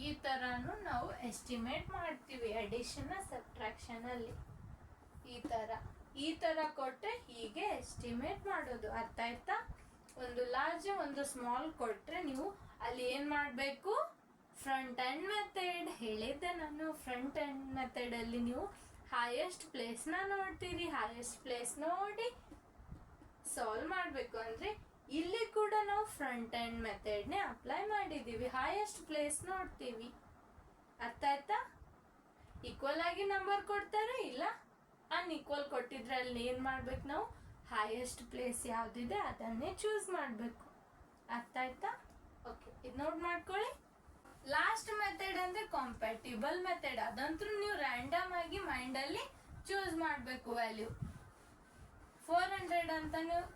ಈ ತರಾನು ನಾವು ಎಸ್ಟಿಮೇಟ್ ಮಾಡ್ತೀವಿ ಅಡಿಷನ್ ಸಬ್ಟ್ರಾಕ್ಷನ್ ಅಲ್ಲಿ. ಈ ತರ ಕೊಟ್ರೆ ಹೀಗೆ ಎಸ್ಟಿಮೇಟ್ ಮಾಡೋದು. ಅರ್ಥ ಆಯ್ತಾ? ಒಂದು ಲಾರ್ಜ್ ಒಂದು ಸ್ಮಾಲ್ ಕೊಟ್ರೆ ನೀವು ಅಲ್ಲಿ ಏನ್ ಮಾಡ್ಬೇಕು, ಫ್ರಂಟ್ ಎಂಡ್ ಮೆಥಡ್ ಹೇಳಿದ್ದೆ ನಾನು. ಫ್ರಂಟ್ ಎಂಡ್ ಮೆಥಡ್ ಅಲ್ಲಿ ನೀವು ಹೈಯೆಸ್ಟ್ ಪ್ಲೇಸ್ ನ ನೋಡ್ತೀರಿ, ಹೈಯೆಸ್ಟ್ ಪ್ಲೇಸ್ ನೋಡಿ ಸಾಲ್ವ್ ಮಾಡ್ಬೇಕು. ಅಂದ್ರೆ ಇಲ್ಲಿ ಕೂಡ ನಾವು ಫ್ರಂಟ್ ಎಂಡ್ ಮೆಥಡ್ ನೇ ಅಪ್ಲೈ ಮಾಡಿದೀವಿ, ಹೈಯೆಸ್ಟ್ ಪ್ಲೇಸ್ ನೋಡ್ತೀವಿ. ಅರ್ಥ ಆಯ್ತಾ? ಈಕ್ವಲ್ ಆಗಿ ನಂಬರ್ ಕೊಡ್ತಾರೆ, ಇಲ್ಲ ಅನ್ಈಕ್ವಲ್ ಕೊಟ್ಟಿದ್ರೆ ಅಲ್ಲಿ ಏನ್ ಮಾಡ್ಬೇಕು, ನಾವು ಹೈಯೆಸ್ಟ್ ಪ್ಲೇಸ್ ಯಾವ್ದಿದೆ ಅದನ್ನೇ ಚೂಸ್ ಮಾಡ್ಬೇಕು. ಅರ್ಥ ಆಯ್ತಾ? ಓಕೆ, ಇದು ನೋಟ್ ಮಾಡ್ಕೊಳ್ಳಿ. ಲಾಸ್ಟ್ ಮೆಥಡ್ ಅಂದ್ರೆ ಕಾಂಪ್ಯಾಟಿಬಲ್ ಮೆಥಡ್. ಅದಂತೂ ನೀವು ರ್ಯಾಂಡಮ್ ಆಗಿ ಮೈಂಡ್ ಅಲ್ಲಿ ಚೂಸ್ ಮಾಡ್ಬೇಕು ವ್ಯಾಲ್ಯೂ. 400 ಅಂತ ನೀವು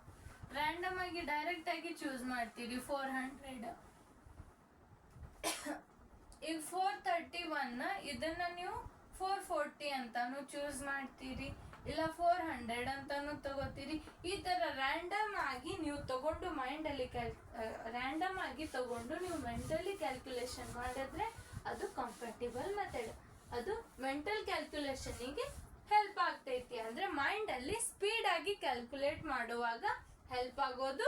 ರ್ಯಾಂಡಮ್ ಆಗಿ ಡೈರೆಕ್ಟ್ ಆಗಿ ಚೂಸ್ ಮಾಡ್ತೀರಿ 400. ಈಗ 431 ಇದನ್ನ ನೀವು 440 ಅಂತಾನು ಚೂಸ್ ಮಾಡ್ತೀರಿ, ಇಲ್ಲ 400 ಅಂತಾನು ತಗೋತೀರಿ. ಈ ತರ ರ್ಯಾಂಡಮ್ ಆಗಿ ನೀವು ತಗೊಂಡು ಮೈಂಡ್ ಅಲ್ಲಿ ರ್ಯಾಂಡಮ್ ಆಗಿ ತಗೊಂಡು ನೀವು ಮೆಂಟಲಿ ಕ್ಯಾಲ್ಕುಲೇಷನ್ ಮಾಡಿದ್ರೆ ಅದು ಕಾಂಪ್ಯಾಟಿಬಲ್ ಮೆಥಡ್. ಅದು ಮೆಂಟಲ್ ಕ್ಯಾಲ್ಕುಲೇಷನ್ಗೆ ಹೆಲ್ಪ್ ಆಗ್ತೈತಿ. ಅಂದ್ರೆ ಮೈಂಡ್ ಅಲ್ಲಿ ಸ್ಪೀಡ್ ಆಗಿ ಕ್ಯಾಲ್ಕುಲೇಟ್ ಮಾಡುವಾಗ ಹೆಲ್ಪ್ ಆಗೋದು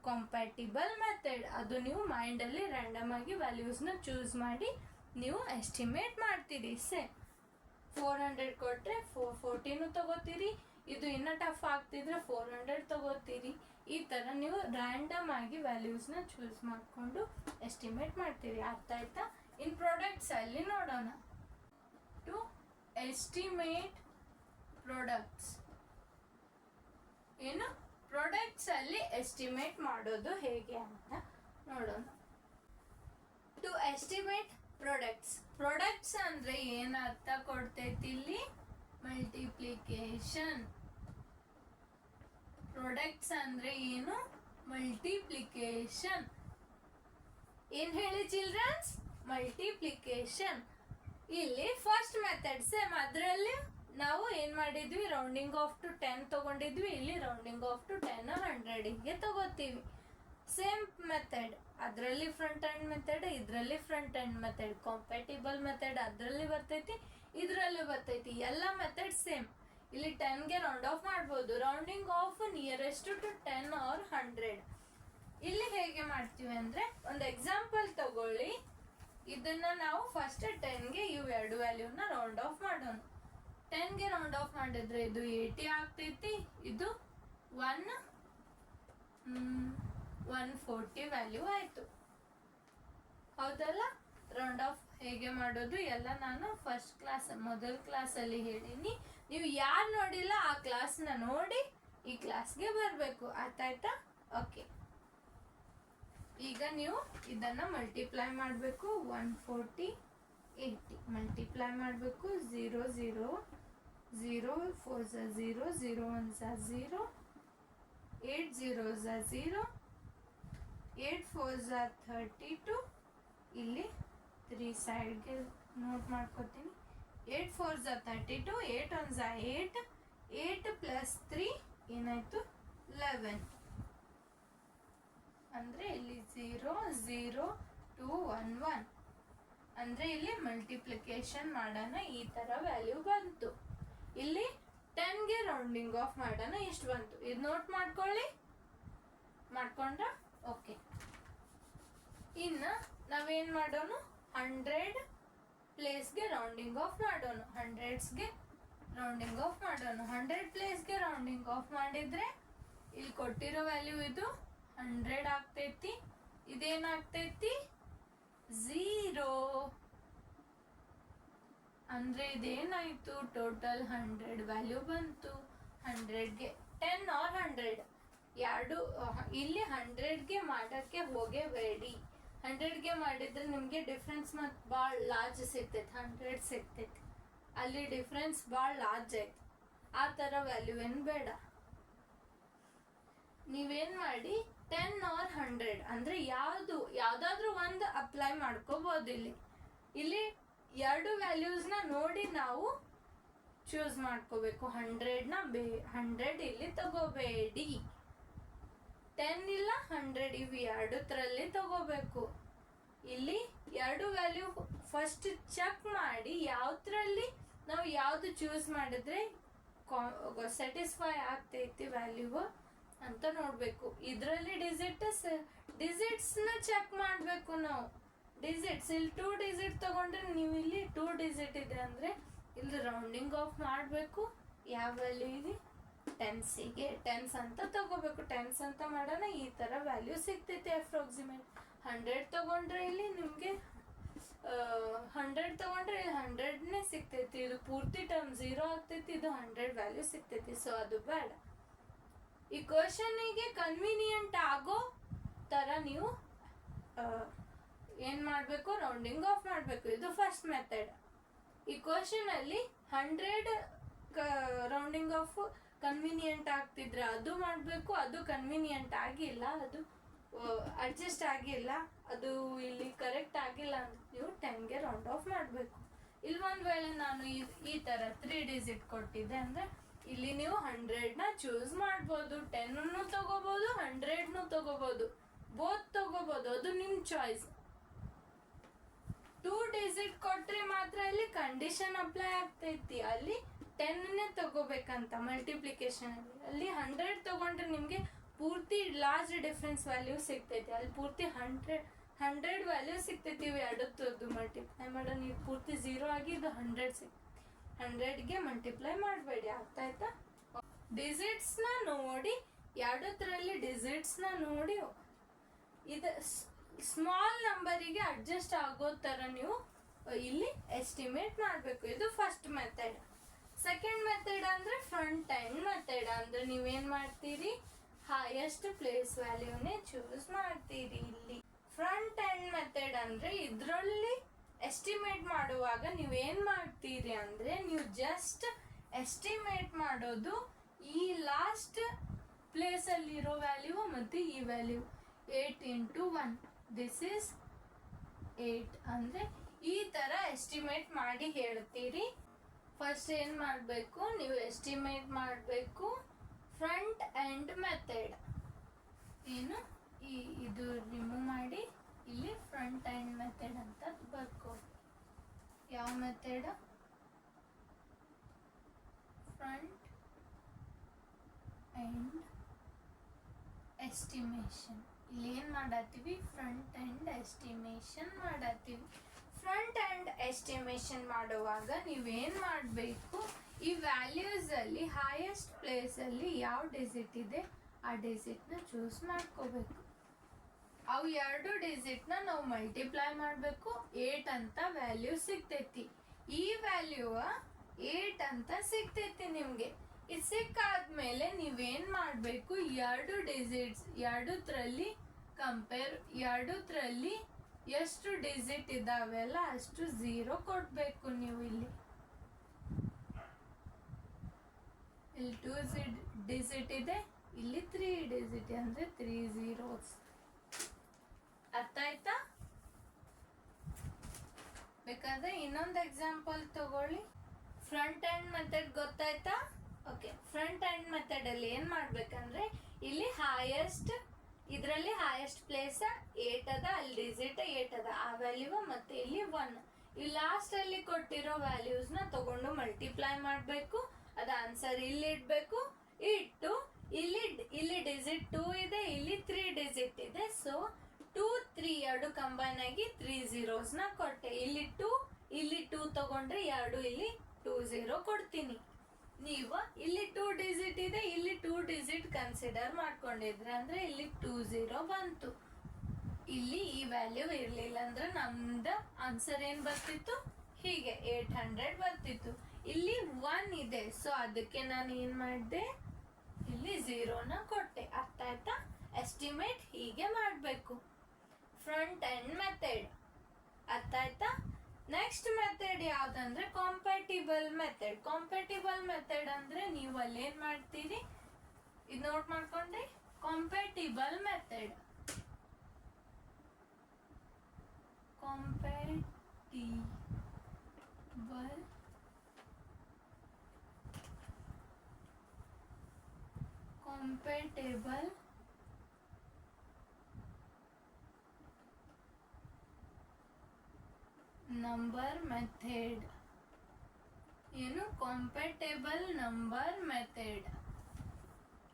ಕಾಂಪ್ಯಾಟಿಬಲ್ ಮೆಥಡ್. ಅದು ನೀವು ಮೈಂಡ್ ಅಲ್ಲಿ ರ್ಯಾಂಡಮ್ ಆಗಿ ವ್ಯಾಲ್ಯೂಸ್ ನ ಚೂಸ್ ಮಾಡಿ ನೀವು ಎಸ್ಟಿಮೇಟ್ ಮಾಡ್ತೀರಿ. 400 ಕೊಟ್ರೆ 440 ತಗೋತೀರಿ, ಇದು ಇನ್ನ ಟಫ್ ಆಗ್ತಿದ್ರೆ 400 ತಗೋತೀರಿ. ಈ ತರ ನೀವು ರ್ಯಾಂಡಮ್ ಆಗಿ ವ್ಯಾಲ್ಯೂಸ್ ನ ಚೂಸ್ ಮಾಡ್ಕೊಂಡು ಎಸ್ಟಿಮೇಟ್ ಮಾಡ್ತೀರಿ. ಅರ್ಥ ಆಯ್ತಾ? ಇನ್ ಪ್ರಾಡಕ್ಟ್ಸ್ ಅಲ್ಲಿ ನೋಡೋಣ. ಟು ಎಸ್ಟಿಮೇಟ್ ಪ್ರಾಡಕ್ಟ್ಸ್, ಏನು ಪ್ರಾಡಕ್ಟ್ಸ್ ಅಲ್ಲಿ ಎಸ್ಟಿಮೇಟ್ ಮಾಡೋದು ಹೇಗೆ ಅಂತ ನೋಡೋಣ. ಟು ಎಸ್ಟಿಮೇಟ್ ಪ್ರಾಡಕ್ಟ್ಸ್ ಅಂದ್ರೆ ಏನ್ ಅರ್ಥ ಕೊಡ್ತೈತಿ ಇಲ್ಲಿ, ಮಲ್ಟಿಪ್ಲಿಕೇಶನ್. ಪ್ರಾಡಕ್ಟ್ಸ್ ಅಂದ್ರೆ ಏನು, ಮಲ್ಟಿಪ್ಲಿಕೇಶನ್. ಏನ್ ಹೇಳಿ ಚಿಲ್ಡ್ರನ್ಸ್, ಮಲ್ಟಿಪ್ಲಿಕೇಶನ್. ಇಲ್ಲಿ ಫಸ್ಟ್ ಮೆಥಡ್ ಸೇಮ್, ಅದರಲ್ಲಿ ನಾವು ಏನ್ ಮಾಡಿದ್ವಿ, ರೌಂಡಿಂಗ್ ಆಫ್ ಟು 10 ತಗೊಂಡಿದ್ವಿ. ಇಲ್ಲಿ ರೌಂಡಿಂಗ್ ಆಫ್ ಟು 10 100ಗೆ ತಗೋತೀವಿ. ಸೇಮ್ ಮೆಥಡ್, ಅದರಲ್ಲಿ ಫ್ರಂಟ್ ಎಂಡ್ ಮೆಥಡ್, ಇದರಲ್ಲಿ front end method. Compatible method ಅದರಲ್ಲಿ ಬರ್ತೈತಿ, ಇದರಲ್ಲಿ ಬರ್ತೈತಿ. ಎಲ್ಲ ಮೆಥಡ್ ಸೇಮ್. ಇಲ್ಲಿ 10ಗೆ ರೌಂಡ್ ಆಫ್ ಮಾಡ್ಬೋದು. Rounding off nearest to 10 or 100. ಇಲ್ಲಿ ಹೇಗೆ ಮಾಡ್ತೀವಿ ಅಂದ್ರೆ, ಒಂದು ಎಕ್ಸಾಂಪಲ್ ತಗೊಳ್ಳಿ. ಇದನ್ನ ನಾವು ಫಸ್ಟ್ 10ಗೆ ಇವು ಎರಡು ವ್ಯಾಲ್ಯೂನ ರೌಂಡ್ ಆಫ್ ಮಾಡೋಣ. 10ಗೆ ರೌಂಡ್ ಆಫ್ ಮಾಡಿದ್ರೆ ಇದು 80 ಆಗ್ತೈತಿ, ಇದು 140 ವ್ಯಾಲ್ಯೂ ಆಯ್ತು. ಹೌದಲ್ಲ? ರೌಂಡ್ ಆಫ್ ಹೇಗೆ ಮಾಡೋದು ಎಲ್ಲ ನಾನು ಫಸ್ಟ್ ಕ್ಲಾಸ್ ಮೊದಲ ಕ್ಲಾಸ್ ಅಲ್ಲಿ ಹೇಳಿನಿ. ನೀವು ಯಾರು ನೋಡಿಲ್ಲ ಆ ಕ್ಲಾಸ್ನ ನೋಡಿ ಈ ಕ್ಲಾಸ್ಗೆ ಬರಬೇಕು. ಅರ್ಥ ಆಯ್ತಾ? ಓಕೆ, ಈಗ ನೀವು ಇದನ್ನ ಮಲ್ಟಿಪ್ಲೈ ಮಾಡಬೇಕು. 140 80 ಮಲ್ಟಿಪ್ಲೈ ಮಾಡಬೇಕು. 0 0 0 4 0 0 1 0 8 0 0 8 4 32. ಇಲ್ಲಿ 3 ಸೈಡ್ಗೆ ನೋಟ್ ಮಾಡ್ಕೊತೀನಿ. 8 4 32, 8 1 8, 8 ಪ್ಲಸ್ 3 ಏನಾಯ್ತು 11. ಅಂದ್ರೆ ಇಲ್ಲಿ 0 0 2 1 1. ಅಂದ್ರೆ ಇಲ್ಲಿ ಮಲ್ಟಿಪ್ಲಿಕೇಶನ್ ಮಾಡೋಣ, ಈ ತರ ವ್ಯಾಲ್ಯೂ ಬಂತು. ಇಲ್ಲಿ 10ಗೆ ರೌಂಡಿಂಗ್ ಆಫ್ ಮಾಡೋಣ, ಎಷ್ಟು ಬಂತು ಇದು ನೋಟ್ ಮಾಡ್ಕೊಳ್ಳಿ. ಮಾಡ್ಕೊಂಡ್ರ? ಓಕೆ. ಇನ್ನು ನಾವೇನ್ ಮಾಡೋಣ, 100 ಪ್ಲೇಸ್ಗೆ ರೌಂಡಿಂಗ್ ಆಫ್ ಮಾಡೋಣ. 100ಸ್ಗೆ ರೌಂಡಿಂಗ್ ಆಫ್ ಮಾಡೋಣ. 100 ಪ್ಲೇಸ್ಗೆ ರೌಂಡಿಂಗ್ ಆಫ್ ಮಾಡಿದ್ರೆ ಇಲ್ಲಿ ಕೊಟ್ಟಿರೋ ವ್ಯಾಲ್ಯೂ ಇದು 100 ಆಗ್ತೈತಿ. ಇದೇನಾಗ್ತೈತಿ 0. ಅಂದ್ರೆ ಇದೇನಾಯ್ತು, ಟೋಟಲ್ 100 ವ್ಯಾಲ್ಯೂ ಬಂತು. 100ಗೆ 10 ಆರ್ 100 ಎರಡು. ಇಲ್ಲಿ 100ಗೆ ಮಾಡಕ್ಕೆ ಹೋಗೇಬೇಡಿ. 100ಗೆ ಮಾಡಿದ್ರೆ ನಿಮ್ಗೆ ಡಿಫ್ರೆನ್ಸ್ ಮತ್ತೆ ಭಾಳ ಲಾರ್ಜ್ ಸಿಗ್ತೈತಿ. 100 ಸಿಗ್ತೈತಿ, ಅಲ್ಲಿ ಡಿಫ್ರೆನ್ಸ್ ಭಾಳ ಲಾರ್ಜ್ ಐತಿ. ಆ ಥರ ವ್ಯಾಲ್ಯೂ ಏನು ಬೇಡ. ನೀವೇನ್ ಮಾಡಿ 10 or 100 ಅಂದ್ರೆ ಯಾವ್ದಾದ್ರೂ ಒಂದು ಅಪ್ಲೈ ಮಾಡ್ಕೋಬಹುದು. ಇಲ್ಲಿ ಎರಡು ವ್ಯಾಲ್ಯೂಸ್ನ ನೋಡಿ ನಾವು ಚೂಸ್ ಮಾಡ್ಕೋಬೇಕು. 100 ಇಲ್ಲಿ ತಗೋಬೇಡಿ, 10 ಇಲ್ಲ 100 ಇವು ಎರಡರಲ್ಲಿ ತಗೋಬೇಕು. ಇಲ್ಲಿ ಎರಡು ವ್ಯಾಲ್ಯೂ ಫಸ್ಟ್ ಚೆಕ್ ಮಾಡಿ ಯಾವ್ದ್ರಲ್ಲಿ ನಾವು ಯಾವ್ದು ಚೂಸ್ ಮಾಡಿದ್ರೆ ಸ್ಯಾಟಿಸ್ಫೈ ಆಗ್ತೈತಿ ವ್ಯಾಲ್ಯೂ ಅಂತ ನೋಡ್ಬೇಕು. ಇದರಲ್ಲಿ ಡಿಜಿಟ್ಸ್ ನ ಚೆಕ್ ಮಾಡ್ಬೇಕು ನಾವು. ಡಿಜಿಟ್ಸ್ ಇಲ್ಲಿ 2 ಡಿಜಿಟ್ ತಗೊಂಡ್ರೆ ನೀವು ಇಲ್ಲಿ 2 ಡಿಜಿಟ್ ಇದೆ ಅಂದ್ರೆ ಇಲ್ಲಿ ರೌಂಡಿಂಗ್ ಆಫ್ ಮಾಡಬೇಕು. ಯಾವ ವ್ಯಾಲ್ಯೂ ಇದೆ ಟೆನ್ಸಿಗೆ ಟೆನ್ಸ್ ಅಂತ ತಗೋಬೇಕು. ಟೆನ್ಸ್ ಅಂತ ಮಾಡೋಣ, ಈ ತರ ವ್ಯಾಲ್ಯೂ ಸಿಗ್ತೈತೆ ಅಪ್ರಾಕ್ಸಿಮೇಟ್. 100 ತಗೊಂಡ್ರೆ ಇಲ್ಲಿ ನಿಮ್ಗೆ 100 ತಗೊಂಡ್ರೆ ಇಲ್ಲಿ 100ನೇ ಸಿಗ್ತೈತಿ. ಇದು ಪೂರ್ತಿ ಟರ್ಮ್ 0 ಆಗ್ತೈತಿ, ಇದು 100 ವ್ಯಾಲ್ಯೂ ಸಿಗ್ತೈತಿ. ಸೊ ಅದು ಬೇಡ. ಈ ಕ್ವಶನ್ಗೆ ಕನ್ವೀನಿಯಂಟ್ ಆಗೋ ತರ ನೀವು ಏನ್ ಮಾಡ್ಬೇಕು, ರೌಂಡಿಂಗ್ ಆಫ್ ಮಾಡ್ಬೇಕು. ಇದು ಫಸ್ಟ್ ಮೆಥಡ್. ಈ ಕ್ವಶನ್ ಅಲ್ಲಿ 100 ರೌಂಡಿಂಗ್ ಆಫ್ ಕನ್ವೀನಿಯಂಟ್ ಆಗ್ತಿದ್ರೆ ಅದು ಮಾಡ್ಬೇಕು. ಅದು ಕನ್ವೀನಿಯಂಟ್ ಆಗಿಲ್ಲ, ಅದು ಅಡ್ಜಸ್ಟ್ ಆಗಿಲ್ಲ, ಅದು ಇಲ್ಲಿ ಕರೆಕ್ಟ್ ಆಗಿಲ್ಲ ಅಂತ ನೀವು 10ಗೆ ರೌಂಡ್ ಆಫ್ ಮಾಡ್ಬೇಕು. ಇಲ್ಲಿ ಒಂದ್ ವೇಳೆ ನಾನು ಈ ತರ 3 ಡಿಜಿಟ್ ಕೊಟ್ಟಿದ್ದೆ ಅಂದ್ರೆ ಇಲ್ಲಿ ನೀವು 100ನ ಚೂಸ್ ಮಾಡ್ಬೋದು. 10 ತಗೋಬಹುದು, 100 ತಗೋಬಹುದು, ಬೋತ್ ತಗೋಬಹುದು, ಅದು ನಿಮ್ ಚಾಯ್ಸ್. 2 ಡಿಜಿಟ್ ಕೊಟ್ರೆ ಮಾತ್ರ ಇಲ್ಲಿ ಕಂಡೀಷನ್ ಅಪ್ಲೈ ಆಗ್ತೈತಿ. ಅಲ್ಲಿ 10ನೇ ತಗೋಬೇಕಂತ ಮಲ್ಟಿಪ್ಲಿಕೇಶನ್ ಅಲ್ಲಿ 100 ತಗೊಂಡ್ರೆ ನಿಮ್ಗೆ ಪೂರ್ತಿ ಲಾರ್ಜ್ ಡಿಫ್ರೆನ್ಸ್ ವ್ಯಾಲ್ಯೂ ಸಿಗ್ತೈತಿ. ಅಲ್ಲಿ ಪೂರ್ತಿ 100 ವ್ಯಾಲ್ಯೂ ಸಿಗ್ತೈತಿ. ಇವು ಎರಡದ್ದು ಮಲ್ಟಿಪ್ಲೈ ಮಾಡೋ ನೀವು ಪೂರ್ತಿ 0 ಆಗಿ ಇದು 100 ಸಿಗ್ತೈತಿ. 100ಗೆ ಮಲ್ಟಿಪ್ಲೈ ಮಾಡಬೇಡಿ. ಅರ್ಥ ಆಯ್ತಾ? ಡಿಜಿಟ್ಸ್ ನ ನೋಡಿ, ಎರಡರಲ್ಲಿ ಡಿಜಿಟ್ಸ್ ನ ನೋಡಿ ಇದು ಸ್ಮಾಲ್ ನಂಬರಿಗೆ ಅಡ್ಜಸ್ಟ್ ಆಗೋ ತರ ನೀವು ಇಲ್ಲಿ ಎಸ್ಟಿಮೇಟ್ ಮಾಡಬೇಕು. ಇದು ಫಸ್ಟ್ ಮೆಥಡ್. ಸೆಕೆಂಡ್ ಮೆಥಡ್ ಅಂದ್ರೆ ಫ್ರಂಟ್ ಎಂಡ್ ಮೆಥಡ್. ಅಂದ್ರೆ ನೀವೇನ್ ಮಾಡ್ತೀರಿ, ಹೈಯೆಸ್ಟ್ ಪ್ಲೇಸ್ ವ್ಯಾಲ್ಯೂನೇ ಚೂಸ್ ಮಾಡ್ತೀರಿ. ಇಲ್ಲಿ ಫ್ರಂಟ್ ಎಂಡ್ ಮೆಥಡ್ ಅಂದ್ರೆ ಇದರಲ್ಲಿ ಎಸ್ಟಿಮೇಟ್ ಮಾಡುವಾಗ ನೀವೇನ್ ಮಾಡ್ತೀರಿ ಅಂದ್ರೆ ನೀವು ಜಸ್ಟ್ ಎಸ್ಟಿಮೇಟ್ ಮಾಡೋದು ಈ ಲಾಸ್ಟ್ ಪ್ಲೇಸ್ ಅಲ್ಲಿ ಇರೋ ವ್ಯಾಲ್ಯೂ ಮತ್ತೆ ಈ ವ್ಯಾಲ್ಯೂ 8 into 1 ದಿಸ್ ಇಸ್ 8 ಅಂದ್ರೆ ಈ ತರ ಎಸ್ಟಿಮೇಟ್ ಮಾಡಿ ಹೇಳ್ತೀರಿ. ಫಸ್ಟ್ ಏನ್ ಮಾಡ್ಬೇಕು, ನೀವು ಎಸ್ಟಿಮೇಟ್ ಮಾಡಬೇಕು ಫ್ರಂಟ್ ಎಂಡ್ ಮೆಥಡ್. ಏನು ಇದು ರಿಮೂವ್ ಮಾಡಿ ಇಲ್ಲಿ ಫ್ರಂಟ್ ಎಂಡ್ ಮೆಥಡ್ ಅಂತ ಬರ್ಕೋದು. ಯಾವ ಮೆಥಡ್? Front end estimation. ಇಲ್ಲಿ ಏನ್ ಮಾಡತ್ತೀವಿ, ಫ್ರಂಟ್ ಎಂಡ್ ಎಸ್ಟಿಮೇಷನ್ ಮಾಡತ್ತೀವಿ. ಫ್ರಂಟ್ ಎಂಡ್ ಎಸ್ಟಿಮೇಷನ್ ಮಾಡುವಾಗ ನೀವೇನ್ ಮಾಡಬೇಕು, ಈ ವ್ಯಾಲ್ಯೂಸ್ ಅಲ್ಲಿ ಹೈಯೆಸ್ಟ್ ಪ್ಲೇಸ್ ಅಲ್ಲಿ ಯಾವ ಡಿಜಿಟ್ ಇದೆ ಆ ಡಿಜಿಟ್ ನ ಚೂಸ್ ಮಾಡ್ಕೋಬೇಕು. ಅವು ಎರಡು ಡಿಜಿಟ್ ನ ನಾವು ಮಲ್ಟಿಪ್ಲೈ ಮಾಡಬೇಕು. 8 ಅಂತ ವ್ಯಾಲ್ಯೂ ಸಿಗ್ತೈತಿ. ಈ ವ್ಯಾಲ್ಯೂ 8 ಅಂತ ಸಿಗ್ತೈತಿ ನಿಮ್ಗೆ. ಇದು ಸಿಕ್ಕಾದ್ಮೇಲೆ ನೀವೇನ್ ಮಾಡ್ಬೇಕು, ಎರಡು ಡಿಜಿಟ್ಸ್ ಎರಡರಲ್ಲಿ ಕಂಪೇರ್, ಎರಡರಲ್ಲಿ ಎಷ್ಟು ಡಿಜಿಟ್ ಇದಾವೆಲ್ಲ ಅಷ್ಟು 0 ಕೊಡ್ಬೇಕು ನೀವು. ಇಲ್ಲಿ 2 ಡಿಜಿಟ್ ಇದೆ, ಇಲ್ಲಿ 3 ಡಿಜಿಟ್ ಅಂದ್ರೆ 3 zeros. ಅರ್ಥ ಆಯ್ತಾ? ಬೇಕಾದ್ರೆ ಇನ್ನೊಂದು ಎಕ್ಸಾಂಪಲ್ ತಗೊಳ್ಳಿ. ಫ್ರಂಟ್ ಎಂಡ್ ಮೆಥಡ್ ಗೊತ್ತಾಯ್ತಾ? ಓಕೆ, ಫ್ರಂಟ್ ಎಂಡ್ ಮೆಥಡ್ ಅಲ್ಲಿ ಏನ್ ಮಾಡ್ಬೇಕಂದ್ರೆ ಇಲ್ಲಿ ಹೈಯೆಸ್ಟ್, ಇದರಲ್ಲಿ ಹೈಯೆಸ್ಟ್ ಪ್ಲೇಸ್ 8 ಅದ, ಅಲ್ಲಿ ಡಿಜಿಟ್ 8 ಅದ, ಆ ವ್ಯಾಲ್ಯೂ ಮತ್ತೆ ಇಲ್ಲಿ 1. ಈ ಲಾಸ್ಟ್ ಅಲ್ಲಿ ಕೊಟ್ಟಿರೋ ವ್ಯಾಲ್ಯೂಸ್ ನ ತಗೊಂಡು ಮಲ್ಟಿಪ್ಲೈ ಮಾಡ್ಬೇಕು. ಅದ ಆನ್ಸರ್ ಇಲ್ಲಿ ಇಡ್ಬೇಕು. ಇಟ್ಟು ಇಲ್ಲಿ ಡಿಜಿಟ್ 2 ಇದೆ, ಇಲ್ಲಿ 3 ಡಿಜಿಟ್ ಇದೆ. ಸೊ 2 3 ಎರಡು ಕಂಬೈನ್ ಆಗಿ 3 zeros ನ ಕೊಟ್ಟೆ. ಇಲ್ಲಿ 2 ಇಲ್ಲಿ 2 ತಗೊಂಡ್ರೆ ಎರಡು ಇಲ್ಲಿ 2 0 ಕೊಡ್ತೀನಿ. ನೀವು ಇಲ್ಲಿ 2 ಡಿಜಿಟ್ ಇದೆ, ಇಲ್ಲಿ 2 ಡಿಜಿಟ್ ಕನ್ಸಿಡರ್ ಮಾಡ್ಕೊಂಡಿದ್ರೆ ಅಂದ್ರೆ ಇಲ್ಲಿ 2 0 ಬಂತು. ಇಲ್ಲಿ ಈ ವ್ಯಾಲ್ಯೂ ಇರ್ಲಿಲ್ಲ ಅಂದ್ರೆ ನಮ್ದು ಆನ್ಸರ್ ಏನ್ ಬರ್ತಿತ್ತು, ಹೀಗೆ 800 ಬರ್ತಿತ್ತು. ಇಲ್ಲಿ 1 ಇದೆ, ಸೊ ಅದಕ್ಕೆ ನಾನು ಏನ್ ಮಾಡಿದೆ, ಇಲ್ಲಿ 0 ನ ಕೊಟ್ಟೆ. ಅರ್ಥ ಆಯ್ತಾ? ಎಸ್ಟಿಮೇಟ್ ಹೀಗೆ ಮಾಡ್ಬೇಕು ಫ್ರಂಟ್ ಎಂಡ್ ಮೆಥಡ್. ಅರ್ಥ ಆಯ್ತಾ? ನೆಕ್ಸ್ಟ್ ಮೆಥಡ್ ಯಾವ್ದಂದ್ರೆ ಕಾಂಪ್ಯಾಟಿಬಲ್ ಮೆಥಡ್. ಕಾಂಪ್ಯಾಟಿಬಲ್ ಮೆಥಡ್ ಅಂದ್ರೆ ನೀವು ಅಲ್ಲಿ ಏನ್ ಮಾಡ್ತೀರಿ, ಇದು ನೋಟ್ ಮಾಡ್ಕೊಂಡ್ರಿ. Compatible method, compatible number method. ಏನು ಕಾಂಪ್ಯಾಟಿಬಲ್ ನಂಬರ್ ಮೆಥಡ್.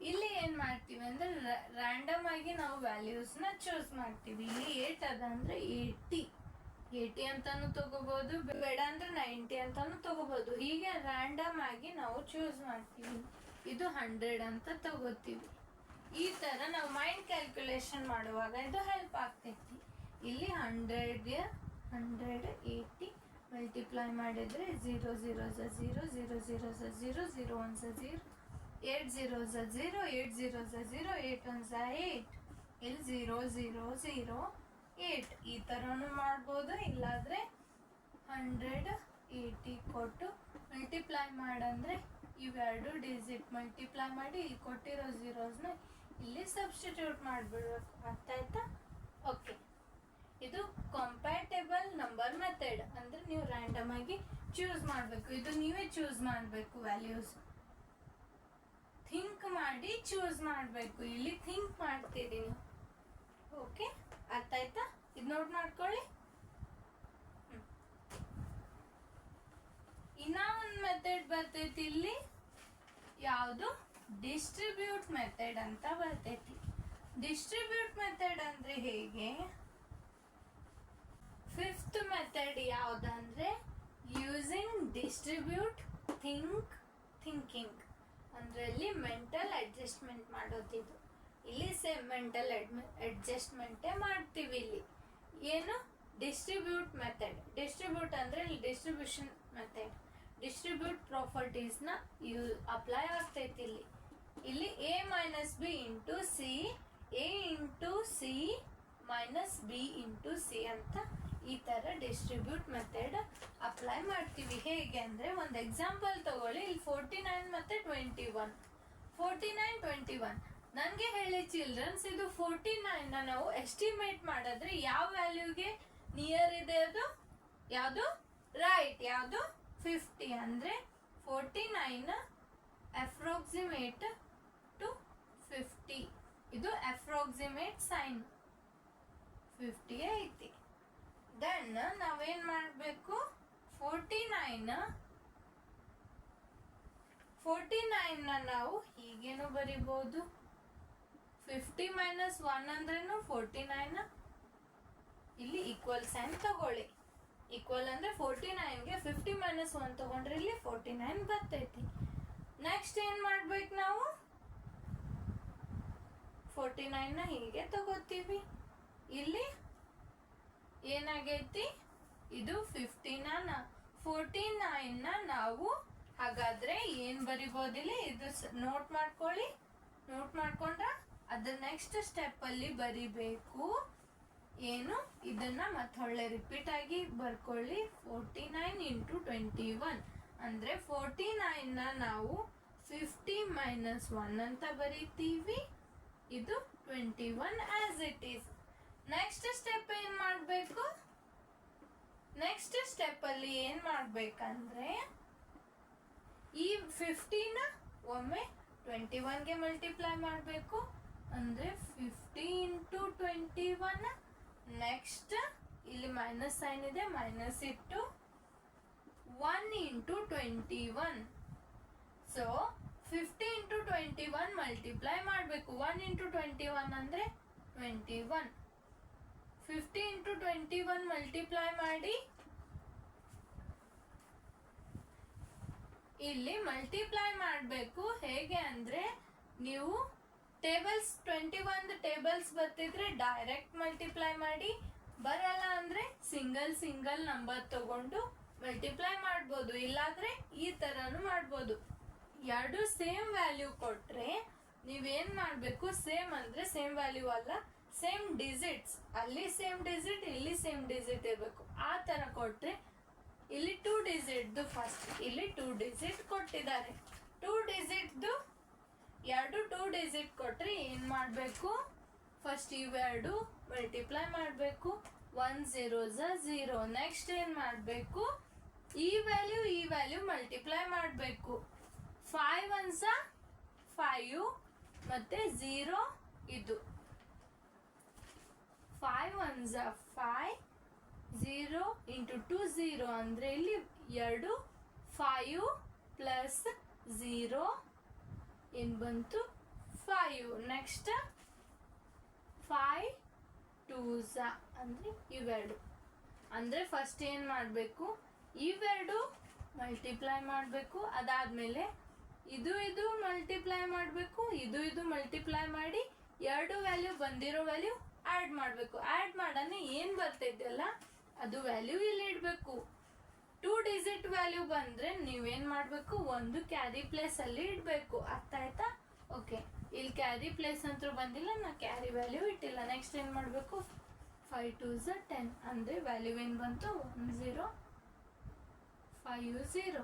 ಇಲ್ಲಿ ಏನ್ ಮಾಡ್ತೀವಿ ಅಂದ್ರೆ ರ್ಯಾಂಡಮ್ ಆಗಿ ನಾವು ವ್ಯಾಲ್ಯೂಸ್ ನ ಚೂಸ್ ಮಾಡ್ತೀವಿ. ಇಲ್ಲಿ 8 ಅದ ಅಂದ್ರೆ 80 ಅಂತಾನು ತಗೋಬಹುದು, ಬೇಡ ಅಂದ್ರೆ 90 ಅಂತಾನು ತಗೋಬಹುದು. ಹೀಗೆ ರ್ಯಾಂಡಮ್ ಆಗಿ ನಾವು ಚೂಸ್ ಮಾಡ್ತೀವಿ. ಇದು 100 ಅಂತ ತಗೋತೀವಿ. ಈ ತರ ನಾವು ಮೈಂಡ್ ಕ್ಯಾಲ್ಕುಲೇಷನ್ ಮಾಡುವಾಗ ಇದು ಹೆಲ್ಪ್ ಆಗ್ತೈತಿ. ಇಲ್ಲಿ 100 180 ಮಲ್ಟಿಪ್ಲೈ ಮಾಡಿದ್ರೆ 0 0 0 0 0 0 0 1 0 8 0 0 8 0 0 8 1 8. ಇಲ್ಲಿ 0 0 0 8 ಈ ತರನು ಮಾಡ್ಬೋದು. ಇಲ್ಲಾದ್ರೆ 180 ಕೊಟ್ಟು ಮಲ್ಟಿಪ್ಲೈ ಮಾಡಂದ್ರೆ ಇವೆರಡು ಡಿಜಿಟ್ ಮಲ್ಟಿಪ್ಲೈ ಮಾಡಿ ಇಲ್ಲಿ ಕೊಟ್ಟಿರೋ ಝೀರೋಸ್ನ ಇಲ್ಲಿ ಸಬ್ಸ್ಟಿಟ್ಯೂಟ್ ಮಾಡಿಬಿಡ್ಬೇಕು. ಅರ್ಥ ಆಯ್ತಾ? ಓಕೆ, ಇದು ಕಾಂಪ್ಯಾಟಿಬಲ್ ನಂಬರ್ ಮೆಥಡ್. ಅಂದ್ರೆ ನೀವು ರ್ಯಾಂಡಮ್ ಆಗಿ ಚೂಸ್ ಮಾಡಬೇಕು. ಇದು ನೀವೇ ಚೂಸ್ ಮಾಡಬೇಕು ವ್ಯಾಲ್ಯೂಸ್. ಥಿಂಕ್ ಮಾಡಿ ಚೂಸ್ ಮಾಡಬೇಕು. ಇಲ್ಲಿ ಥಿಂಕ್ ಮಾಡ್ತೀರಿ ನೀವು. ಓಕೆ, ಅರ್ಥ ಆಯ್ತಾ? ಇದು ನೋಟ್ ಮಾಡ್ಕೊಳ್ಳಿ. ಇನ್ನ ಒಂದು ಮೆಥಡ್ ಬರ್ತೈತಿ ಇಲ್ಲಿ. ಯಾವುದು? ಡಿಸ್ಟ್ರಿಬ್ಯೂಟ್ ಮೆಥಡ್ ಅಂತ ಬರ್ತೈತಿ. ಡಿಸ್ಟ್ರಿಬ್ಯೂಟ್ ಮೆಥಡ್ ಅಂದ್ರೆ ಹೇಗೆ? ಫಿಫ್ತ್ ಮೆಥಡ್ ಯಾವ್ದಂದ್ರೆ ಯೂಸಿಂಗ್ ಡಿಸ್ಟ್ರಿಬ್ಯೂಟ್ ಥಿಂಕಿಂಗ್. ಅಂದ್ರೆ ಇಲ್ಲಿ ಮೆಂಟಲ್ ಅಡ್ಜಸ್ಟ್ಮೆಂಟ್ ಮಾಡೋದಿದು. ಇಲ್ಲಿ ಸೇಮ್ ಮೆಂಟಲ್ ಅಡ್ಜಸ್ಟ್ಮೆಂಟೇ ಮಾಡ್ತೀವಿ. ಇಲ್ಲಿ ಏನು? Distribute method. ಡಿಸ್ಟ್ರಿಬ್ಯೂಟ್ ಅಂದ್ರೆ ಇಲ್ಲಿ ಡಿಸ್ಟ್ರಿಬ್ಯೂಷನ್ ಮೆಥಡ್. ಡಿಸ್ಟ್ರಿಬ್ಯೂಟ್ ಪ್ರಾಪರ್ಟೀಸ್ ನ ಅಪ್ಲೈ ಆಗ್ತೈತಿ ಇಲ್ಲಿ. ಇಲ್ಲಿ a minus B into C, a into C minus B into C ಅಂತ ಈ ತರ ಡಿಸ್ಟ್ರಿಬ್ಯೂಟ್ ಮೆಥಡ್ ಅಪ್ಲೈ ಮಾಡ್ತೀವಿ. ಹೇಗೆ ಅಂದ್ರೆ ಒಂದು ಎಕ್ಸಾಂಪಲ್ ತಗೊಳ್ಳಿ. ಇಲ್ಲಿ 49 ಮತ್ತೆ 21. 49 21 ನನಗೆ ಹೇಳಿ ಚಿಲ್ಡ್ರನ್ಸ್, ಇದು 49 ನ ನಾವು ಎಸ್ಟಿಮೇಟ್ ಮಾಡಿದ್ರೆ ಯಾವ ವ್ಯಾಲ್ಯೂಗೆ ನಿಯರ್ ಇದೆ? ಅದು ಯಾವುದು? ರೈಟ್, ಯಾವುದು? 50. ಅಂದ್ರೆ 49 ಅಪ್ರಾಕ್ಸಿಮೇಟ್ ಟು 50. ಇದು ಅಪ್ರಾಕ್ಸಿಮೇಟ್ ಸೈನ್ 50 ಐತಿ. ದೆನ್ ನಾವೇನ್ ಮಾಡಬೇಕು? 49 ನ ನಾವು ಹೀಗೇನು ಬರಿಬಹುದು. 50 ಮೈನಸ್ 1 ಅಂದ್ರೇನು 49. ಇಲ್ಲಿ ಈಕ್ವಲ್ ಸೈನ್ ತಗೊಳ್ಳಿ. ಈಕ್ವಲ್ ಅಂದ್ರೆ 49ಗೆ 50 ಮೈನಸ್ 1 ತಗೊಂಡ್ರೆ ಇಲ್ಲಿ 49 ಬರ್ತೈತಿ. ನೆಕ್ಸ್ಟ್ ಏನ್ ಮಾಡ್ಬೇಕು ನಾವು? 49 ನ ಹೀಗೆ ತಗೋತೀವಿ. ಇಲ್ಲಿ ಏನಾಗೈತಿ? ಇದು 49 ನ ನಾವು ಹಾಗಾದ್ರೆ ಏನ್ ಬರಿಬೋದಿಲ್ಲ. ಇದು ನೋಟ್ ಮಾಡ್ಕೊಳ್ಳಿ. ನೋಟ್ ಮಾಡ್ಕೊಂಡ್ರ ಅದ್ರ ನೆಕ್ಸ್ಟ್ ಸ್ಟೆಪ್ ಅಲ್ಲಿ ಬರಿಬೇಕು. ಏನು? ಇದನ್ನ ಮತ್ತೊಳ್ಳೆ ರಿಪೀಟ್ ಆಗಿ ಬರ್ಕೊಳ್ಳಿ. 49 ಇಂಟು 21 ಅಂದ್ರೆ 49 ನ ನಾವು 50 ಮೈನಸ್ 1 ಅಂತ ಬರೀತೀವಿ. ಇದು 21 as it is. Next step ಏನ್ ಮಾಡ್ಬೇಕು? ನೆಕ್ಸ್ಟ್ ಸ್ಟೆಪ್ ಅಲ್ಲಿ ಏನ್ ಮಾಡ್ಬೇಕಂದ್ರೆ ಈ 50ನ ಒಮ್ಮೆ 21ಗೆ ಮಲ್ಟಿಪ್ಲೈ ಮಾಡಬೇಕು. ಅಂದ್ರೆ 50 ಇಂಟು 21. ನೆಕ್ಸ್ಟ್ ಇಲ್ಲಿ ಮೈನಸ್ ಸೈನ್ ಇದೆ, ಮೈನಸ್ ಇಟ್ಟು 1 ಇಂಟು 21. ಸೊ 50 ಇಂಟು 21 ಮಲ್ಟಿಪ್ಲೈ ಮಾಡಬೇಕು. 1 ಇಂಟು 21 ಅಂದ್ರೆ 21. 50 ಇಂಟು 21 ಮಲ್ಟಿಪ್ಲೈ ಮಾಡಿ. ಇಲ್ಲಿ ಮಲ್ಟಿಪ್ಲೈ ಮಾಡಬೇಕು. ಹೇಗೆ ಅಂದ್ರೆ ನೀವು ಟೇಬಲ್ಸ್ 21 ಟೇಬಲ್ಸ್ ಬರ್ತಿದ್ರೆ ಡೈರೆಕ್ಟ್ ಮಲ್ಟಿಪ್ಲೈ ಮಾಡಿ. ಬರಲ್ಲ ಅಂದ್ರೆ ಸಿಂಗಲ್ ನಂಬರ್ ತಗೊಂಡು ಮಲ್ಟಿಪ್ಲೈ ಮಾಡ್ಬೋದು. ಇಲ್ಲಾದ್ರೆ ಈ ತರನು ಮಾಡ್ಬೋದು. ಎರಡು ಸೇಮ್ ವ್ಯಾಲ್ಯೂ ಕೊಟ್ರೆ ನೀವೇನ್ ಮಾಡ್ಬೇಕು? ಸೇಮ್ ಅಂದ್ರೆ ಸೇಮ್ ವ್ಯಾಲ್ಯೂ ಅಲ್ಲ, ಸೇಮ್ ಡಿಜಿಟ್ಸ್. ಅಲ್ಲಿ ಸೇಮ್ ಡಿಜಿಟ್, ಇಲ್ಲಿ ಸೇಮ್ ಡಿಜಿಟ್ ಇರ್ಬೇಕು. ಆ ತರ ಕೊಟ್ರೆ ಇಲ್ಲಿ 2 ಡಿಜಿಟ್ದು ಫಸ್ಟ್ ಇಲ್ಲಿ 2 ಡಿಜಿಟ್ ಕೊಟ್ಟಿದ್ದಾರೆ. 2 ಡಿಜಿಟ್ದು ಎರಡು 2 ಡಿಜಿಟ್ ಕೊಟ್ರೆ ಏನ್ ಮಾಡಬೇಕು, ಫಸ್ಟ್ ಇವೆರಡು ಮಲ್ಟಿಪ್ಲೈ ಮಾಡಬೇಕು. 1 0 0. ನೆಕ್ಸ್ಟ್ ಏನ್ ಮಾಡಬೇಕು, ಈ ವ್ಯಾಲ್ಯೂ ಮಲ್ಟಿಪ್ಲೈ ಮಾಡಬೇಕು. 5 1 5 ಮತ್ತೆ 0 ಇದು 5 1 5 0 ಇಂಟು 2 0 ಅಂದ್ರೆ ಇಲ್ಲಿ 2 5 ಪ್ಲಸ್ 0 ಏನ್ ಬಂತು 5. ನೆಕ್ಸ್ಟ್ 5 2s ಅಂದ್ರೆ ಇವೆರಡು. ಅಂದ್ರೆ ಫಸ್ಟ್ ಏನ್ ಮಾಡಬೇಕು, ಇವೆರಡು ಮಲ್ಟಿಪ್ಲೈ ಮಾಡಬೇಕು. ಅದಾದ್ಮೇಲೆ ಇದು ಮಲ್ಟಿಪ್ಲೈ ಮಾಡಬೇಕು, ಇದು ಮಲ್ಟಿಪ್ಲೈ ಮಾಡಿ ಎರಡು ವ್ಯಾಲ್ಯೂ ಬಂದಿರೋ ವ್ಯಾಲ್ಯೂ ಆಡ್ ಮಾಡಬೇಕು. ಆಡ್ ಮಾಡೋಣ ಏನ್ ಬರ್ತಿದ್ದಲ್ಲ ಅದು ವ್ಯಾಲ್ಯೂ ಇಲ್ಲಿ ಇಡಬೇಕು. 2 ಡಿಜಿಟ್ ವ್ಯಾಲ್ಯೂ ಬಂದ್ರೆ ನೀವೇನ್ ಮಾಡಬೇಕು, ಒಂದು ಕ್ಯಾರಿ ಪ್ಲೇಸ್ ಅಲ್ಲಿ ಇಡಬೇಕು. ಅರ್ಥ ಆಯ್ತಾ? ಓಕೆ, ಇಲ್ಲಿ ಕ್ಯಾರಿ ಪ್ಲೇಸ್ ಅಂತೂ ಬಂದಿಲ್ಲ, ನಾ ಕ್ಯಾರಿ ವ್ಯಾಲ್ಯೂ ಇಟ್ಟಿಲ್ಲ. ನೆಕ್ಸ್ಟ್ ಏನ್ ಮಾಡಬೇಕು, 5 2s 10 ಅಂದ್ರೆ ವ್ಯಾಲ್ಯೂ ಏನ್ ಬಂತು 1 0 5 0.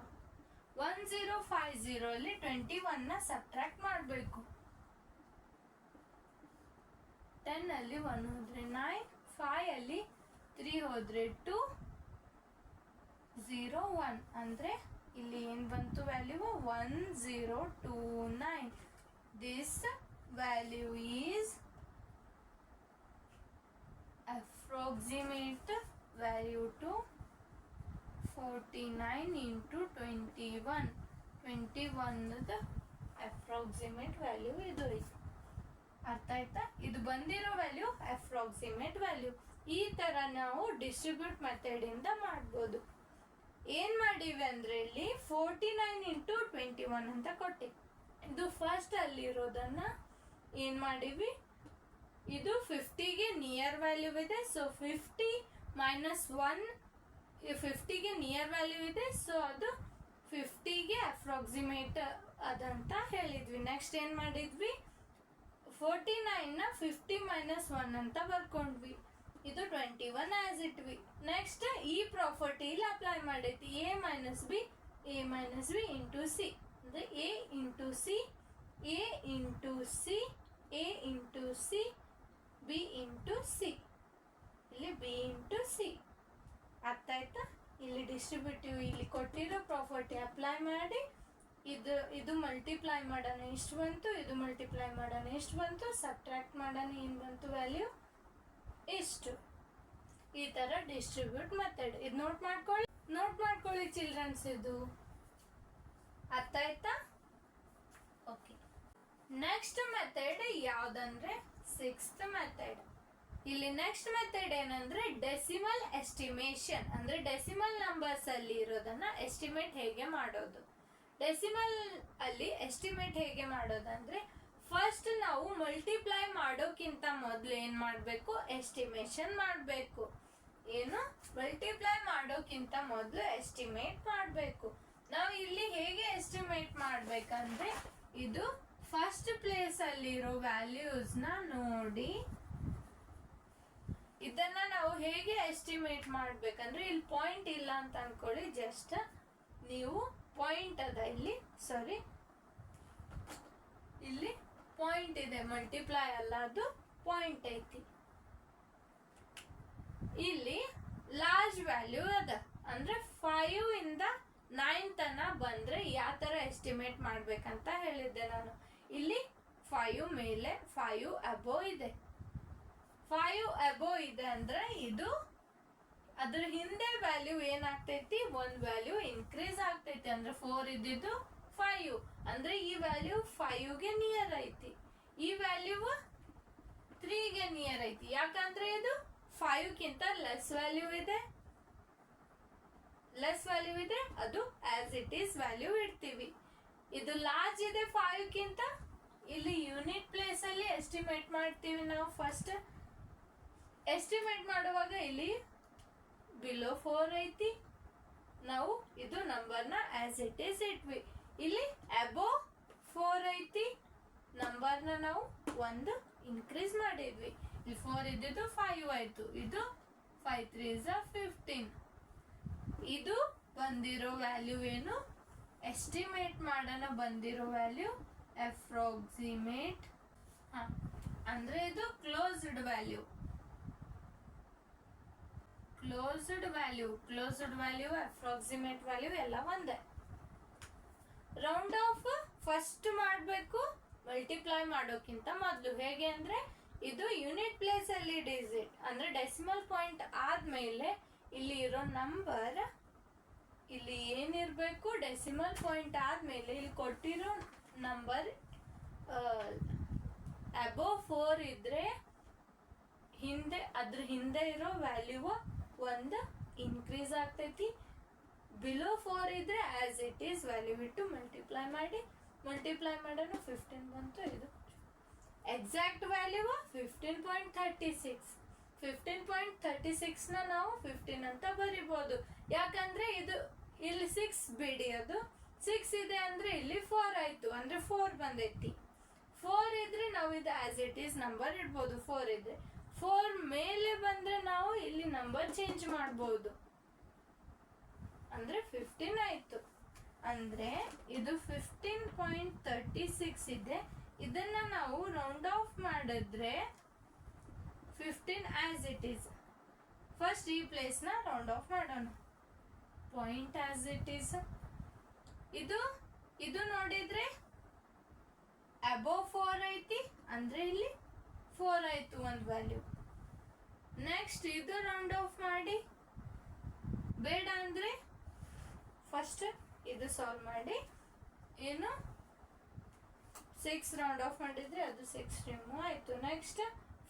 1 0 5 0 ಅಲ್ಲಿ 21 ನ ಸಬ್ಟ್ರಾಕ್ಟ್ ಮಾಡಬೇಕು. 10 ಅಲ್ಲಿ 1 ಹೋದ್ರೆ 9, 5 ಅಲ್ಲಿ 3 ಹೋದ್ರೆ 2 0 1 ಅಂದ್ರೆ ಇಲ್ಲಿ ಏನ್ ಬಂತು value 1 0 2 9. This value is approximate value to 49 into 21. 21 approximate value ಇದು ಐತಿ. ಅರ್ಥ ಆಯ್ತಾ? ಇದು ಬಂದಿರೋ ವ್ಯಾಲ್ಯೂ ಅಪ್ರಾಕ್ಸಿಮೇಟ್ ವ್ಯಾಲ್ಯೂ. ಈ ತರ ನಾವು ಡಿಸ್ಟ್ರಿಬ್ಯೂಟ್ ಮೆಥಡ್ ಇಂದ ಮಾಡ್ಬೋದು. ಏನ್ ಮಾಡಿವಿ ಅಂದ್ರೆ ಇಲ್ಲಿ 49 ಇಂಟು 21 ಅಂತ ಕೊಟ್ಟಿ. ಇದು ಫಸ್ಟ್ ಅಲ್ಲಿ ಇರೋದನ್ನ ಏನ್ ಮಾಡಿವಿ, ಇದು 50ಗೆ ನಿಯರ್ ವ್ಯಾಲ್ಯೂ ಇದೆ. ಸೊ 50 ಮೈನಸ್ 1 50ಗೆ ನಿಯರ್ ವ್ಯಾಲ್ಯೂ ಇದೆ. ಸೊ ಅದು 50ಗೆ ಅಪ್ರಾಕ್ಸಿಮೇಟ್ ಅದಂತ ಹೇಳಿದ್ವಿ. ನೆಕ್ಸ್ಟ್ ಏನ್ ಮಾಡಿದ್ವಿ, 49 ನ 50 ಮೈನಸ್ 1 ಅಂತ ಬರ್ಕೊಂಡ್ವಿ. ಇದು 21 ಆಸ್ ಇಟ್ವಿ. ನೆಕ್ಸ್ಟ್ ಈ ಪ್ರಾಪರ್ಟಿ ಇಲ್ಲಿ ಅಪ್ಲೈ ಮಾಡೈತಿ. a minus B into C ಅಂದ್ರೆ a into C a into C B into C, ಇಲ್ಲಿ ಬಿ ಇಂಟು ಸಿ. ಅರ್ಥ ಆಯ್ತಾ? ಇಲ್ಲಿ ಡಿಸ್ಟ್ರಿಬ್ಯೂಟಿವ್ ಇಲ್ಲಿ ಕೊಟ್ಟಿರೋ ಪ್ರಾಪರ್ಟಿ ಅಪ್ಲೈ ಮಾಡಿ ಇದು ಮಲ್ಟಿಪ್ಲೈ ಮಾಡೋಣ ಎಷ್ಟು ಬಂತು, ಇದು ಮಲ್ಟಿಪ್ಲೈ ಮಾಡೋಣ ಎಷ್ಟು ಬಂತು, ಸಬ್ಟ್ರಾಕ್ಟ್ ಮಾಡೋಣ ಏನು ಬಂತು ವ್ಯಾಲ್ಯೂ ಎಷ್ಟು. ಈ ತರ ಡಿಸ್ಟ್ರಿಬ್ಯೂಟ್ ಮೆಥಡ್. ಇದು ನೋಟ್ ಮಾಡ್ಕೊಳ್ಳಿ ಚಿಲ್ಡ್ರನ್ಸ್. ಇದು ಅರ್ಥ ಆಯ್ತಾ? ಓಕೆ, ನೆಕ್ಸ್ಟ್ ಮೆಥಡ್ ಯಾವ್ದಂದ್ರೆ 6th ಮೆಥಡ್. ಇಲ್ಲಿ ನೆಕ್ಸ್ಟ್ ಮೆಥಡ್ ಏನಂದ್ರೆ ಡೆಸಿಮಲ್ ಎಸ್ಟಿಮೇಷನ್. ಅಂದ್ರೆ ಡೆಸಿಮಲ್ ನಂಬರ್ಸ್ ಅಲ್ಲಿ ಇರೋದನ್ನ ಎಸ್ಟಿಮೇಟ್ ಹೇಗೆ ಮಾಡೋದು. ಡೆಸಿಮಲ್ ಅಲ್ಲಿ ಎಸ್ಟಿಮೇಟ್ ಹೇಗೆ ಮಾಡೋದಂದ್ರೆ ಫಸ್ಟ್ ನಾವು ಮಲ್ಟಿಪ್ಲೈ ಮಾಡೋಕ್ಕಿಂತ ಮೊದಲು ಏನ್ ಮಾಡಬೇಕು, ಎಸ್ಟಿಮೇಷನ್ ಮಾಡಬೇಕು. ಏನು, ಮಲ್ಟಿಪ್ಲೈ ಮಾಡೋಕ್ಕಿಂತ ಮೊದಲು ಎಸ್ಟಿಮೇಟ್ ಮಾಡಬೇಕು. ನಾವು ಇಲ್ಲಿ ಹೇಗೆ ಎಸ್ಟಿಮೇಟ್ ಮಾಡ್ಬೇಕಂದ್ರೆ ಇದು ಫಸ್ಟ್ ಪ್ಲೇಸ್ ಅಲ್ಲಿರೋ ವ್ಯಾಲ್ಯೂಸ್ ನ ನೋಡಿ ಇದನ್ನ ನಾವು ಹೇಗೆ ಎಸ್ಟಿಮೇಟ್ ಮಾಡ್ಬೇಕಂದ್ರೆ ಇಲ್ಲಿ ಪಾಯಿಂಟ್ ಇಲ್ಲ ಅಂತ ಅನ್ಕೊಳ್ಳಿ. ಜಸ್ಟ್ ನೀವು ಪಾಯಿಂಟ್ ಅದ ಇಲ್ಲಿ, ಸಾರಿ ಇಲ್ಲಿ ಪಾಯಿಂಟ್ ಇದೆ, ಮಲ್ಟಿಪ್ಲೈ ಅಲ್ಲ ಅದು ಪಾಯಿಂಟ್ ಐತಿ. ಇಲ್ಲಿ ಲಾರ್ಜ್ ವ್ಯಾಲ್ಯೂ ಅದ ಅಂದ್ರೆ 5 ಇಂದ 9 ತನ ಬಂದ್ರೆ ಯಾವ ತರ ಎಸ್ಟಿಮೇಟ್ ಮಾಡ್ಬೇಕಂತ ಹೇಳಿದ್ದೆ ನಾನು. ಇಲ್ಲಿ 5 ಮೇಲೆ 5 ಅಬೋ ಇದೆ. 5 ಅಬೋ ಇದೆ ಅಂದ್ರೆ ಇದು ಅದ್ರ ಹಿಂದೆ ವ್ಯಾಲ್ಯೂ ಏನಾಗ್ತೈತಿ, ಒಂದ್ ವ್ಯಾಲ್ಯೂ ಇನ್ಕ್ರೀಸ್ ಆಗ್ತೈತಿ. ಅಂದ್ರೆ 4 ಇದ್ದಿದ್ದು 5 ಅಂದ್ರೆ ಈ ವ್ಯಾಲ್ಯೂ 5ಗೆ ನಿಯರ್ ಐತಿ. ಈ ವ್ಯಾಲ್ಯೂ 3ಗೆ ನಿಯರ್ ಐತಿ. ಯಾಕಂದ್ರೆ ಇದು 5ಗಿಂತ ಲೆಸ್ ವ್ಯಾಲ್ಯೂ ಇದೆ, ಅದು ಆಸ್ ಇಟ್ ಈಸ್ ವ್ಯಾಲ್ಯೂ ಇಡ್ತೀವಿ. ಇದು ಲಾರ್ಜ್ ಇದೆ 5ಗಿಂತ. ಇಲ್ಲಿ ಯೂನಿಟ್ ಪ್ಲೇಸ್ ಅಲ್ಲಿ ಎಸ್ಟಿಮೇಟ್ ಮಾಡ್ತೀವಿ ನಾವು. ಫಸ್ಟ್ ಎಸ್ಟಿಮೇಟ್ ಮಾಡುವಾಗ ಇಲ್ಲಿ ಬಿಲೋ 4 ಐತಿ, ನಾವು ಇದು ನಂಬರ್ನ ಆಸ್ ಇಟ್ ಈಸ್ ಇಟ್ವಿ. ಇಲ್ಲಿ ಅಬೋ 4 ಐತಿ, ನಂಬರ್ನ ನಾವು 1 ಇನ್ಕ್ರೀಸ್ ಮಾಡಿದ್ವಿ. ಇಲ್ಲಿ 4 ಇದ್ದಿದ್ದು 5 ಆಯ್ತು. ಇದು 5 3 15. ಇದು ಬಂದಿರೋ ವ್ಯಾಲ್ಯೂ ಏನು, ಎಸ್ಟಿಮೇಟ್ ಮಾಡೋಣ ಬಂದಿರೋ ವ್ಯಾಲ್ಯೂ ಅಪ್ರಾಕ್ಸಿಮೇಟ್. ಅಂದ್ರೆ ಇದು ಕ್ಲೋಸ್ಡ್ ವ್ಯಾಲ್ಯೂ. ಅಪ್ರಾಕ್ಸಿಮೇಟ್ ವ್ಯಾಲ್ಯೂ ಎಲ್ಲ ಒಂದೇ. ರೌಂಡ್ ಆಫ್ ಫಸ್ಟ್ ಮಾಡಬೇಕು ಮಲ್ಟಿಪ್ಲೈ ಮಾಡೋಕ್ಕಿಂತ ಮೊದಲು. ಹೇಗೆ ಅಂದ್ರೆ ಇದು ಯೂನಿಟ್ ಪ್ಲೇಸ್ ಅಲ್ಲಿ ಡಿಜಿಟ್ ಅಂದ್ರೆ ಡೆಸಿಮಲ್ ಪಾಯಿಂಟ್ ಆದ್ಮೇಲೆ ಇಲ್ಲಿ ಇರೋ ನಂಬರ್ ಇಲ್ಲಿ ಏನಿರ್ಬೇಕು, ಡೆಸಿಮಲ್ ಪಾಯಿಂಟ್ ಆದ್ಮೇಲೆ ಇಲ್ಲಿ ಕೊಟ್ಟಿರೋ ನಂಬರ್ ಅಬೋವ್ 4 ಇದ್ರೆ ಅದ್ರ ಹಿಂದೆ ಇರೋ ವ್ಯಾಲ್ಯೂ ಒಂದು ಇನ್ಕ್ರೀಸ್ ಆಗ್ತೈತಿ. ಬಿಲೋ 4 ಇದ್ರೆ ಆಸ್ ಇಟ್ ಈಸ್ ವ್ಯಾಲ್ಯೂ ಇಟ್ಟು ಮಲ್ಟಿಪ್ಲೈ ಮಾಡೋಣ 15 ಬಂತು. ಇದು ಎಕ್ಸಾಕ್ಟ್ ವ್ಯಾಲ್ಯೂ 15.36. 15.36 ನ ನಾವು 15 ಅಂತ ಬರಿಬಹುದು. ಯಾಕಂದ್ರೆ ಇದು ಇಲ್ಲಿ 6 ಬಿಡಿ, ಅದು 6 ಇದೆ ಅಂದ್ರೆ ಇಲ್ಲಿ 4 ಆಯ್ತು, ಅಂದ್ರೆ 4 ಬಂದೈತಿ. 4 ಇದ್ರೆ ನಾವು ಇದು ಆಸ್ ಇಟ್ ಈಸ್ ನಂಬರ್ ಇಡ್ಬೋದು. 4 ಇದ್ರೆ 4 ಮೇಲೆ ಬಂದ್ರೆ ನಾವು ಇಲ್ಲಿ ನಂಬರ್ ಚೇಂಜ್ ಮಾಡಬಹುದು, ಅಂದ್ರೆ 15 ಆಯ್ತು. ಅಂದ್ರೆ ಇದು 15.36 ಇದೆ. ಇದನ್ನ ನಾವು ರೌಂಡ್ ಆಫ್ ಮಾಡಿದ್ರೆ 15 ಆಸ್ ಇಟ್ ಈಸ್. ಫಸ್ಟ್ ಈ ಪ್ಲೇಸ್ ನ ರೌಂಡ್ ಆಫ್ ಮಾಡೋಣ. Point as it is. ಇದು ನೋಡಿದ್ರೆ ಅಬೋವ್ 4 ಐತಿ, ಅಂದ್ರೆ ಇಲ್ಲಿ 4 ಆಯ್ತು ಒಂದು ವ್ಯಾಲ್ಯೂ. ನೆಕ್ಸ್ಟ್ ಇದು ರೌಂಡ್ ಆಫ್ ಮಾಡಿ, ಬೇಡ ಅಂದ್ರೆ ಫಸ್ಟ್ ಇದು ಸಾಲ್ವ್ ಮಾಡಿ. ಏನು 6 ರೌಂಡ್ ಆಫ್ ಮಾಡಿದ್ರೆ ಅದು 6 ರಿಮೂವ್ ಆಯ್ತು. ನೆಕ್ಸ್ಟ್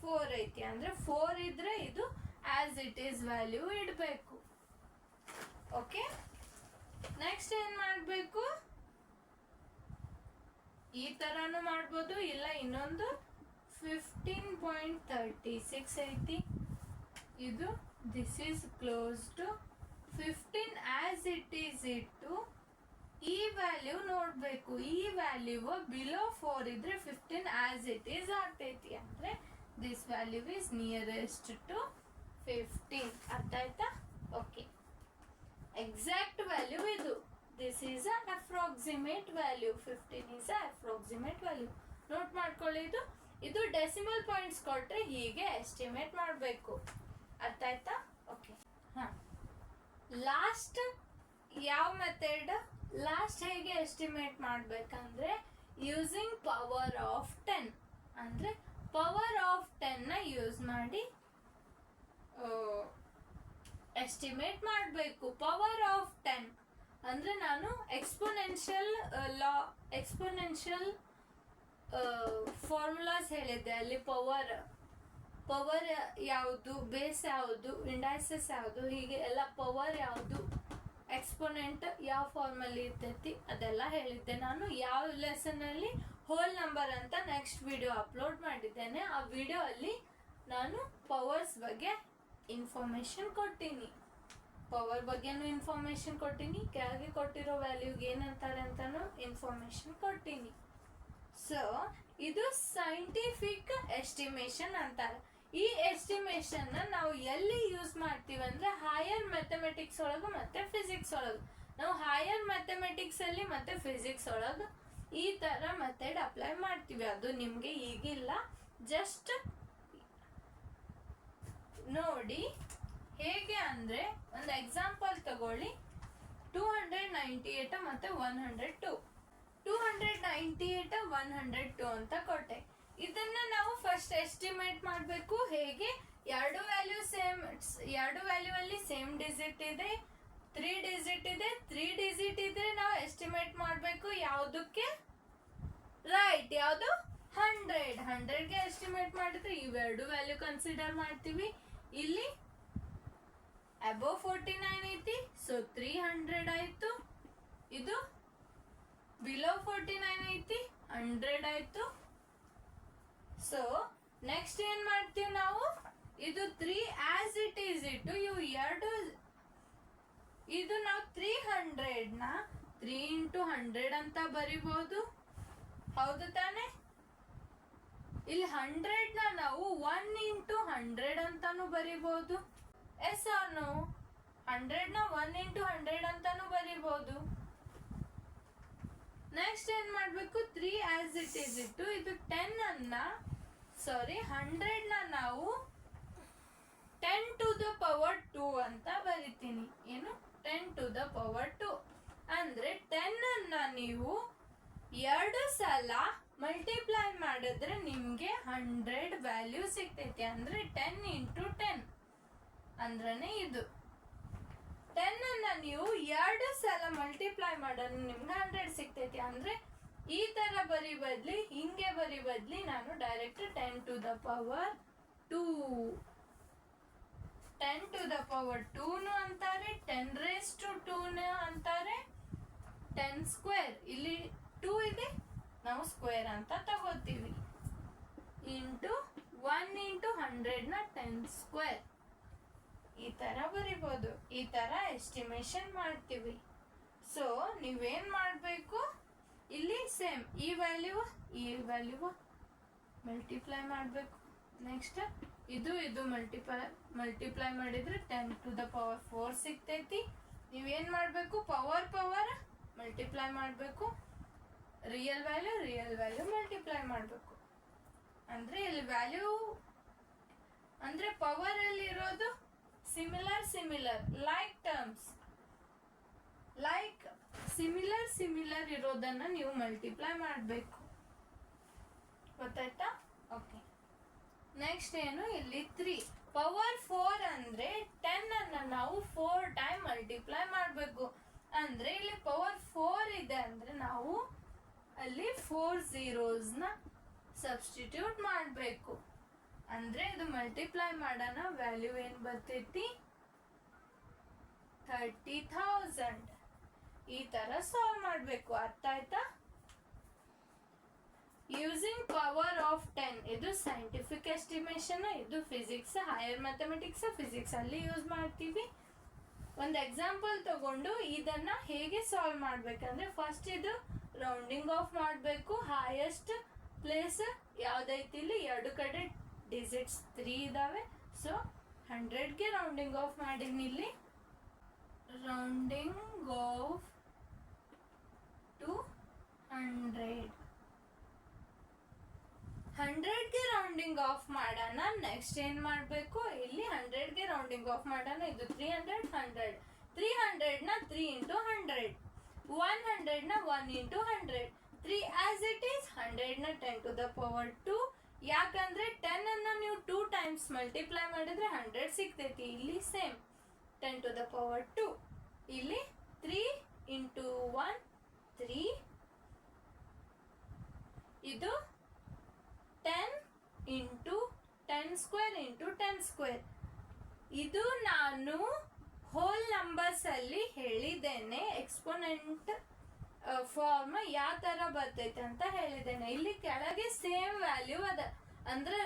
4 ಐತಿ, ಅಂದ್ರೆ 4 ಇದ್ರೆ ಇದು ಆಸ್ ಇಟ್ ಈಸ್ ವ್ಯಾಲ್ಯೂ ಇಡಬೇಕು. ಓಕೆ, ನೆಕ್ಸ್ಟ್ ಏನ್ ಮಾಡಬೇಕು, ಈ ತರಾನು ಮಾಡ್ಬೋದು, ಇಲ್ಲ ಇನ್ನೊಂದು 15.36 ಐತಿ. ಇದು this is close to 15 as it is ಇಟ್ಟು ಈ ವ್ಯಾಲ್ಯೂ ನೋಡ್ಬೇಕು. ಈ ವ್ಯಾಲ್ಯೂ ಬಿಲೋ 4 ಇದ್ರೆ 15 ಆಸ್ ಇಟ್ ಈಸ್ ಆಗ್ತೈತಿ, ಅಂದ್ರೆ this value is nearest to 15. ಅರ್ಥ ಆಯ್ತಾ? ಓಕೆ, ಎಕ್ಸಾಕ್ಟ್ ವ್ಯಾಲ್ಯೂ ಇದು. This is a approximate value. 15 is a approximate value. Note ಮಾಡ್ಕೊಳ್ಳಿ. ಇದು ಡೆಸಿಮಲ್ ಪಾಯಿಂಟ್ಸ್ ಕೊಟ್ರೆ ಹೀಗೆ ಎಸ್ಟಿಮೇಟ್ ಮಾಡಬೇಕು. ಅರ್ಥ ಆಯ್ತಾ? ಓಕೆ. ಲಾಸ್ಟ್ ಯಾವ ಮೆಥಡ್, ಲಾಸ್ಟ್ ಹೇಗೆ ಎಸ್ಟಿಮೇಟ್ ಮಾಡ್ಬೇಕಂದ್ರೆ ಯೂಸಿಂಗ್ ಪವರ್ ಆಫ್ 10. ಅಂದ್ರೆ ಪವರ್ ಆಫ್ 10 ನ ಯೂಸ್ ಮಾಡಿ ಎಸ್ಟಿಮೇಟ್ ಮಾಡಬೇಕು. ಪವರ್ ಆಫ್ 10 ಅಂದ್ರೆ ನಾನು ಎಕ್ಸ್ಪೋನೆನ್ಷಿಯಲ್ ಫಾರ್ಮುಲಾಸ್ ಹೇಳಿದ್ದೆ. ಅಲ್ಲಿ ಪವರ್ ಯಾವುದು, ಬೇಸ್ ಯಾವುದು, ಇಂಡೈಸಸ್ ಯಾವುದು, ಹೀಗೆ ಎಲ್ಲ ಪವರ್ ಯಾವುದು, ಎಕ್ಸ್ಪೋನೆಂಟ್ ಯಾವ ಫಾರ್ಮ್ ಅಲ್ಲಿ ಇರ್ತೈತಿ ಅದೆಲ್ಲ ಹೇಳಿದ್ದೆ ನಾನು. ಯಾವ ಲೆಸನ್ ಅಲ್ಲಿ ಹೋಲ್ ನಂಬರ್ ಅಂತ ನೆಕ್ಸ್ಟ್ ವಿಡಿಯೋ ಅಪ್ಲೋಡ್ ಮಾಡಿದ್ದೇನೆ. ಆ ವಿಡಿಯೋ ಅಲ್ಲಿ ನಾನು ಪವರ್ಸ್ ಬಗ್ಗೆ ಇನ್ಫಾರ್ಮೇಶನ್ ಕೊಟ್ಟಿನಿ. ಪವರ್ ಬಗ್ಗೆನೂ ಇನ್ಫಾರ್ಮೇಶನ್ ಕೊಟ್ಟಿನಿ, ಕೆಳಗೆ ಕೊಟ್ಟಿರೋ ವ್ಯಾಲ್ಯೂಗೆ ಏನಂತಾರೆ ಅಂತಾನು ಇನ್ಫಾರ್ಮೇಶನ್ ಕೊಟ್ಟಿನಿ. ಸೊ ಇದು ಸೈಂಟಿಫಿಕ್ ಎಸ್ಟಿಮೇಷನ್ ಅಂತಾರೆ. ಈ ಎಸ್ಟಿಮೇಷನ್ ನಾವು ಎಲ್ಲಿ ಯೂಸ್ ಮಾಡ್ತೀವಿ ಅಂದ್ರೆ ಹೈಯರ್ ಮ್ಯಾಥಮೆಟಿಕ್ಸ್ ಒಳಗ ಮತ್ತೆ ಫಿಸಿಕ್ಸ್ ಒಳಗ. ನಾವು ಹೈಯರ್ ಮ್ಯಾಥಮೆಟಿಕ್ಸ್ ಅಲ್ಲಿ ಮತ್ತೆ ಫಿಸಿಕ್ಸ್ ಒಳಗ ಈ ತರ ಮೆಥಡ್ ಅಪ್ಲೈ ಮಾಡ್ತೀವಿ. ಅದು ನಿಮ್ಗೆ ಈಗಿಲ್ಲ, ಜಸ್ಟ್ ನೋಡಿ. ಹೇಗೆ ಅಂದ್ರೆ ಒಂದು ಎಕ್ಸಾಂಪಲ್ ತಗೊಳ್ಳಿ. 298 ಮತ್ತೆ 102. 298 102 ಅಂತ ಕೊಟ್ಟೆ. ಇದನ್ನ ನಾವು ಫಸ್ಟ್ ಎಸ್ಟಿಮೇಟ್ ಮಾಡಬೇಕು. ಹೇಗೆ, ಎರಡು ವ್ಯಾಲ್ಯೂ ಅಲ್ಲಿ ಸೇಮ್ ಡಿಜಿಟ್ ಇದೆ, 3 ಡಿಜಿಟ್ ಇದೆ. 3 ಡಿಜಿಟ್ ಇದ್ರೆ ನಾವು ಎಸ್ಟಿಮೇಟ್ ಮಾಡಬೇಕು ಯಾವುದಕ್ಕೆ, ರೈಟ್, ಯಾವುದು 100ಗೆ ಎಸ್ಟಿಮೇಟ್ ಮಾಡಿದ್ರೆ ಇವೆರಡು ವ್ಯಾಲ್ಯೂ ಕನ್ಸಿಡರ್ ಮಾಡ್ತೀವಿ. ಇಲ್ಲಿ ಅಬೋವ್ 49 ಐತಿ, ಸೊ 300 ಆಯ್ತು. ಇದು ಬಿಲೋ 49 ಐತಿ, 100 ಆಯ್ತು. ಸೊ ನೆಕ್ಸ್ಟ್ ಏನ್ ಮಾಡ್ತೀವಿ ನಾವು, ಇದು 3 ಆಸ್ ಇಟ್ ಈಸ್ ಇಟ್ಟು ಇವು ಎರಡು, ಇದು ನಾವು 300 ನ 3 into 100 ಅಂತ ಬರಿಬಹುದು. ಹೌದು ತಾನೆ? ಇಲ್ಲಿ 100 ನ ನಾವು 1 into 100 ಅಂತಾನು ಬರಿಬಹುದು. Yes or no? 100ನ 1 ಇಂಟು 100 ಅಂತಾನು ಬರಿಬಹುದು. ನೆಕ್ಸ್ಟ್ ಏನ್ ಮಾಡ್ಬೇಕು, 3 ಆಸ್ ಇಟ್ ಈಸ್ ಇಟ್ಟು ಇದು 100ನ ನಾವು 10 ಟು ದ ಪವರ್ 2 ಅಂತ ಬರಿತೀನಿ. ಏನು 10 ಟು ದ ಪವರ್ 2 ಅಂದ್ರೆ 10 ಅನ್ನ ನೀವು 2 ಸಲ ಮಲ್ಟಿಪ್ಲೈ ಮಾಡಿದ್ರೆ ನಿಮ್ಗೆ 100 ವ್ಯಾಲ್ಯೂ ಸಿಗ್ತೈತಿ. ಅಂದ್ರೆ 10 ಇಂಟು 10 ಅಂದ್ರನೇ ಇದು. 10 ಅನ್ನ ನೀವು 2 ಸಲ ಮಲ್ಟಿಪ್ಲೈ ಮಾಡೋದು ನಿಮ್ಗೆ 100 ಸಿಗ್ತೈತಿ. ಅಂದ್ರೆ ಈ ತರ ಬರಿ ಬದ್ಲಿ ಹಿಂಗೆ ಬರಿ ಬದ್ಲಿ ನಾನು direct 10 to the power 2 10 to the power 2 ಅಂತಾರೆ, 10 ರೇಸ್ ಟು 2 ಅಂತಾರೆ, 10 ಸ್ಕ್ವೇರ್ ಇಲ್ಲಿ 2 ಇದೆ ನಾವು ಸ್ಕ್ವೇರ್ ಅಂತ ತಗೋತೀವಿ, ಇಂಟು 1 ಇಂಟು 100ನ 10 ಸ್ಕ್ವೇರ್ ಈ ತರ ಬರಿಬೋದು. ಈ ತರ ಎಸ್ಟಿಮೇಶನ್ ಮಾಡ್ತೀವಿ. ಸೊ ನೀವೇನ್ ಮಾಡಬೇಕು, ಇಲ್ಲಿ ಸೇಮ್ ಈ ವ್ಯಾಲ್ಯೂ ಮಲ್ಟಿಪ್ಲೈ ಮಾಡಬೇಕು. ನೆಕ್ಸ್ಟ್ ಇದು ಮಲ್ಟಿಪ್ಲೈ ಮಾಡಿದ್ರೆ 10 ಟು ದ ಪವರ್ 4 ಸಿಗ್ತೈತಿ. ನೀವೇನ್ ಮಾಡಬೇಕು, ಪವರ್ ಮಲ್ಟಿಪ್ಲೈ ಮಾಡಬೇಕು, ರಿಯಲ್ ವ್ಯಾಲ್ಯೂ ಮಲ್ಟಿಪ್ಲೈ ಮಾಡಬೇಕು. ಅಂದ್ರೆ ಇಲ್ಲಿ ವ್ಯಾಲ್ಯೂ ಅಂದ್ರೆ ಪವರ್ ಅಲ್ಲಿ ಇರೋದು similar like terms, like similar ಇರೋದನ್ನ ನೀವು ಮಲ್ಟಿಪ್ಲೈ ಮಾಡಬೇಕು. ಗೊತ್ತಾಯ್ತಾ? ಓಕೆ. ನೆಕ್ಸ್ಟ್ ಏನು, ಇಲ್ಲಿ 3 ಪವರ್ 4 ಅಂದ್ರೆ 10 ಅನ್ನ ನಾವು 4 ಟೈಮ್ ಮಲ್ಟಿಪ್ಲೈ ಮಾಡಬೇಕು. ಅಂದ್ರೆ ಇಲ್ಲಿ ಪವರ್ 4 ಇದೆ ಅಂದ್ರೆ ನಾವು ಅಲ್ಲಿ 4 zeros ಸಬ್ಸ್ಟಿಟ್ಯೂಟ್ ಮಾಡಬೇಕು. ಅಂದ್ರೆ ಇದು ಮಲ್ಟಿಪ್ಲೈ ಮಾಡೋಣ, ವ್ಯಾಲ್ಯೂ ಏನ್ ಬರ್ತೈತಿ 30,000. ಈ ತರ ಸಾಲ್ವ್ ಮಾಡಬೇಕು. ಅರ್ಥ ಆಯ್ತಾ? ಯೂಸಿಂಗ್ ಪವರ್ ಆಫ್ 10 ಇದು ಸೈಂಟಿಫಿಕ್ ಎಸ್ಟಿಮೇಶನ್, ಇದು ಫಿಸಿಕ್ಸ್, ಹೈಯರ್ ಮ್ಯಾಥಮೆಟಿಕ್ಸ್ ಫಿಸಿಕ್ಸ್ ಅಲ್ಲಿ ಯೂಸ್ ಮಾಡ್ತೀವಿ. ಒಂದು ಎಕ್ಸಾಂಪಲ್ ತಗೊಂಡು ಇದನ್ನ ಹೇಗೆ ಸಾಲ್ವ್ ಮಾಡ್ಬೇಕಂದ್ರೆ, ಫಸ್ಟ್ ಇದು ರೌಂಡಿಂಗ್ ಆಫ್ ಮಾಡಬೇಕು. ಹೈಯೆಸ್ಟ್ ಪ್ಲೇಸ್ ಯಾವ್ದೈತಿ, ಇಲ್ಲಿ 2 ಕಡೆ ಡಿಜಿಟ್ಸ್ 3 ಇದಾವೆ. ಸೊ 100ಗೆ ರೌಂಡಿಂಗ್ ಆಫ್ ಮಾಡೀನಿ. ಇಲ್ಲಿ ರೌಂಡಿಂಗ್ ಆಫ್ ಟು 100ಗೆ ರೌಂಡಿಂಗ್ ಆಫ್ ಮಾಡೋಣ. ನೆಕ್ಸ್ಟ್ ಏನ್ ಮಾಡ್ಬೇಕು, ಇಲ್ಲಿ 100ಗೆ ರೌಂಡಿಂಗ್ ಆಫ್ ಮಾಡೋಣ. ಇದು 300ನ 3 ಇಂಟು 100, 100ನ 1 ಇಂಟು 100, 3 ಆಸ್ ಇಟ್ ಈಸ್, 100ನ 10 ಟು ದ ಪವರ್ 2. ಯಾಕಂದ್ರೆ 10 ಅನ್ನ ನೀವು 2 ಟೈಮ್ಸ್ ಮಲ್ಟಿಪ್ಲೈ ಮಾಡಿದ್ರೆ 100 ಸಿಗ್ತೈತಿ. ಇಲ್ಲಿ ಸೇಮ್ 10 ಟು ದ ಪವರ್ 2. ಇಲ್ಲಿ 3 ಇಂಟು 1 3, ಇದು 10 ಇಂಟು 10 ಸ್ಕ್ವೇರ್ ಇಂಟು 10 ಸ್ಕ್ವೇರ್. ಇದು ನಾನು ಹೋಲ್ ನಂಬರ್ಸ್ ಅಲ್ಲಿ ಹೇಳಿದ್ದೇನೆ. ಎಕ್ಸ್ಪೋನೆಂಟ್ ಫಾರ್ಮ್ ಯಾವ ತರ ಬರ್ತೈತೆ ಅಂತ ಹೇಳಿದ್ದೇನೆ. ಇಲ್ಲಿ ಕೆಳಗೆ ಸೇಮ್ ವ್ಯಾಲ್ಯೂ ಅದ, ಅಂದ್ರೆ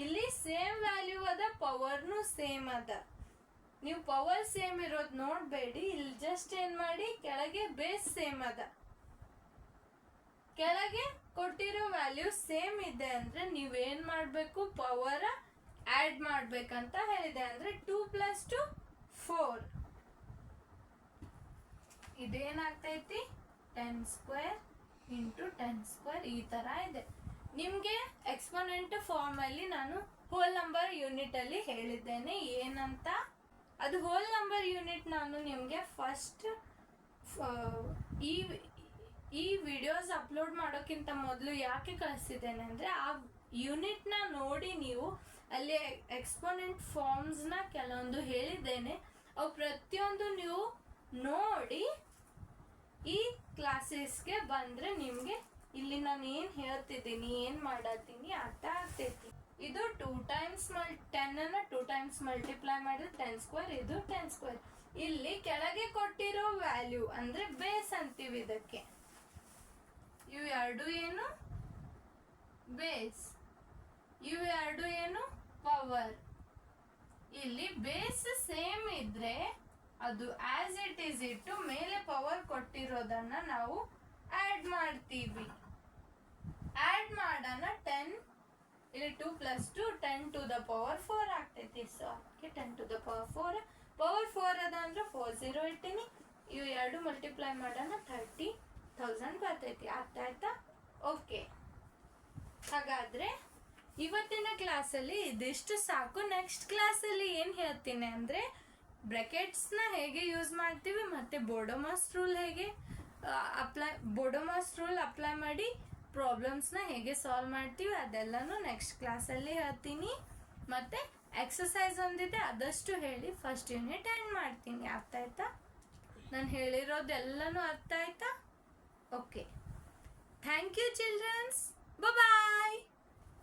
ಇಲ್ಲಿ ಸೇಮ್ ವ್ಯಾಲ್ಯೂ ಅದ, ಪವರ್ನು ಸೇಮ್ ಅದ. ನೀವು ಪವರ್ ಸೇಮ್ ಇರೋದು ನೋಡ್ಬೇಡಿ. ಇಲ್ಲಿ ಜಸ್ಟ್ ಏನ್ ಮಾಡಿ, ಕೆಳಗೆ ಬೇಸ್ ಸೇಮ್ ಅದ, ಕೆಳಗೆ ಕೊಟ್ಟಿರೋ ವ್ಯಾಲ್ಯೂ ಸೇಮ್ ಇದೆ ಅಂದ್ರೆ ನೀವೇನ್ ಮಾಡ್ಬೇಕು, ಪವರ್ ಆಡ್ ಮಾಡ್ಬೇಕಂತ ಹೇಳಿದೆ. ಅಂದ್ರೆ 2 + 2 4. ಇದೇನಾಗ್ತೈತಿ 10 ಸ್ಕ್ವೇರ್ ಇಂಟು 10 ಸ್ಕ್ವೇರ್ ಈ ತರ ಇದೆ. ನಿಮ್ಗೆ ಎಕ್ಸ್ಪೋನೆಂಟ್ ಫಾರ್ಮ್ ಅಲ್ಲಿ ನಾನು ಹೋಲ್ ನಂಬರ್ ಯೂನಿಟ್ ಅಲ್ಲಿ ಹೇಳಿದ್ದೇನೆ ಏನಂತ. ಅದು ಹೋಲ್ ನಂಬರ್ ಯೂನಿಟ್ ನಾನು ನಿಮ್ಗೆ ಫಸ್ಟ್ ಈ ವಿಡಿಯೋಸ್ ಅಪ್ಲೋಡ್ ಮಾಡೋಕ್ಕಿಂತ ಮೊದಲು ಯಾಕೆ ಕಳಿಸಿದ್ದೇನೆ ಅಂದ್ರೆ, ಆ ಯೂನಿಟ್ ನ ನೋಡಿ ನೀವು ಅಲ್ಲಿ ಎಕ್ಸ್ಪೋನೆಂಟ್ ಫಾರ್ಮ್ಸ್ ನ ಕೆಲವೊಂದು ಹೇಳಿದ್ದೇನೆ. ಅವು ಪ್ರತಿಯೊಂದು ನೀವು ನೋಡಿ ಈ ಕ್ಲಾಸಸ್ಗೆ ಬಂದ್ರೆ ನಿಮ್ಗೆ ಇಲ್ಲಿ ನಾನು ಏನ್ ಹೇಳ್ತಿದ್ದೀನಿ, ಏನ್ ಮಾಡತ್ತೀನಿ ಅರ್ಥ ಆಗ್ತೈತಿ. ಇದು 2 ಟೈಮ್ಸ್ 10 ಅನ್ನ 2 ಟೈಮ್ಸ್ ಮಲ್ಟಿಪ್ಲೈ ಮಾಡಿದ್ರೆ 10 ಸ್ಕ್ವೇರ್, ಇದು 10 ಸ್ಕ್ವೇರ್. ಇಲ್ಲಿ ಕೆಳಗೆ ಕೊಟ್ಟಿರೋ ವ್ಯಾಲ್ಯೂ ಅಂದ್ರೆ ಬೇಸ್ ಅಂತೀವಿ ಇದಕ್ಕೆ. ಇವು ಎರಡು ಏನು ಬೇಸ್, ಇವು ಎರಡು ಏನು ಪವರ್. ಇಲ್ಲಿ ಬೇಸ್ ಸೇಮ್ ಇದ್ರೆ ಅದು ಆಸ್ ಇಟ್ ಈಸ್ ಇಟ್ಟು ಮೇಲೆ ಪವರ್ ಕೊಟ್ಟಿರೋದನ್ನ ನಾವು ಆಡ್ ಮಾಡ್ತೀವಿ. ಆಡ್ ಮಾಡೋಣ 10, ಇಲ್ಲಿ 2 + 2 10 ಟು ದ ಪವರ್ 4 ಆಗ್ತೈತಿ. ಸೊ ಅದಕ್ಕೆ 10 ಟು ದ ಪವರ್ 4 ಪವರ್ 4 ಅದ ಅಂದ್ರೆ 4 0 ಇಟ್ಟಿನಿ, ಇವು ಎರಡು ಮಲ್ಟಿಪ್ಲೈ ಮಾಡೋಣ 30,000 ಬರ್ತೈತಿ. ಅರ್ಥ ಆಯ್ತಾ? ಓಕೆ, ಹಾಗಾದ್ರೆ ಇವತ್ತಿನ ಕ್ಲಾಸಲ್ಲಿ ಇದಿಷ್ಟು ಸಾಕು. ನೆಕ್ಸ್ಟ್ ಕ್ಲಾಸಲ್ಲಿ ಏನು ಹೇಳ್ತೀನಿ ಅಂದರೆ ಬ್ರ್ಯಾಕೆಟ್ಸ್ನ ಹೇಗೆ ಯೂಸ್ ಮಾಡ್ತೀವಿ ಮತ್ತು ಬೋಡೋಮಾಸ್ ರೂಲ್ ಹೇಗೆ ಬೋಡೋಮಾಸ್ ರೂಲ್ ಅಪ್ಲೈ ಮಾಡಿ ಪ್ರಾಬ್ಲಮ್ಸ್ನ ಹೇಗೆ ಸಾಲ್ವ್ ಮಾಡ್ತೀವಿ ಅದೆಲ್ಲನೂ ನೆಕ್ಸ್ಟ್ ಕ್ಲಾಸಲ್ಲಿ ಹೇಳ್ತೀನಿ. ಮತ್ತು ಎಕ್ಸಸೈಸ್ ಒಂದಿದೆ, ಆದಷ್ಟು ಹೇಳಿ ಫಸ್ಟ್ ಯೂನಿಟ್ ಎಂಡ್ ಮಾಡ್ತೀನಿ. ಅರ್ಥ ಆಯ್ತಾ? ನಾನು ಹೇಳಿರೋದೆಲ್ಲನೂ ಅರ್ಥ ಆಯ್ತಾ? Okay, thank you childrens, bye.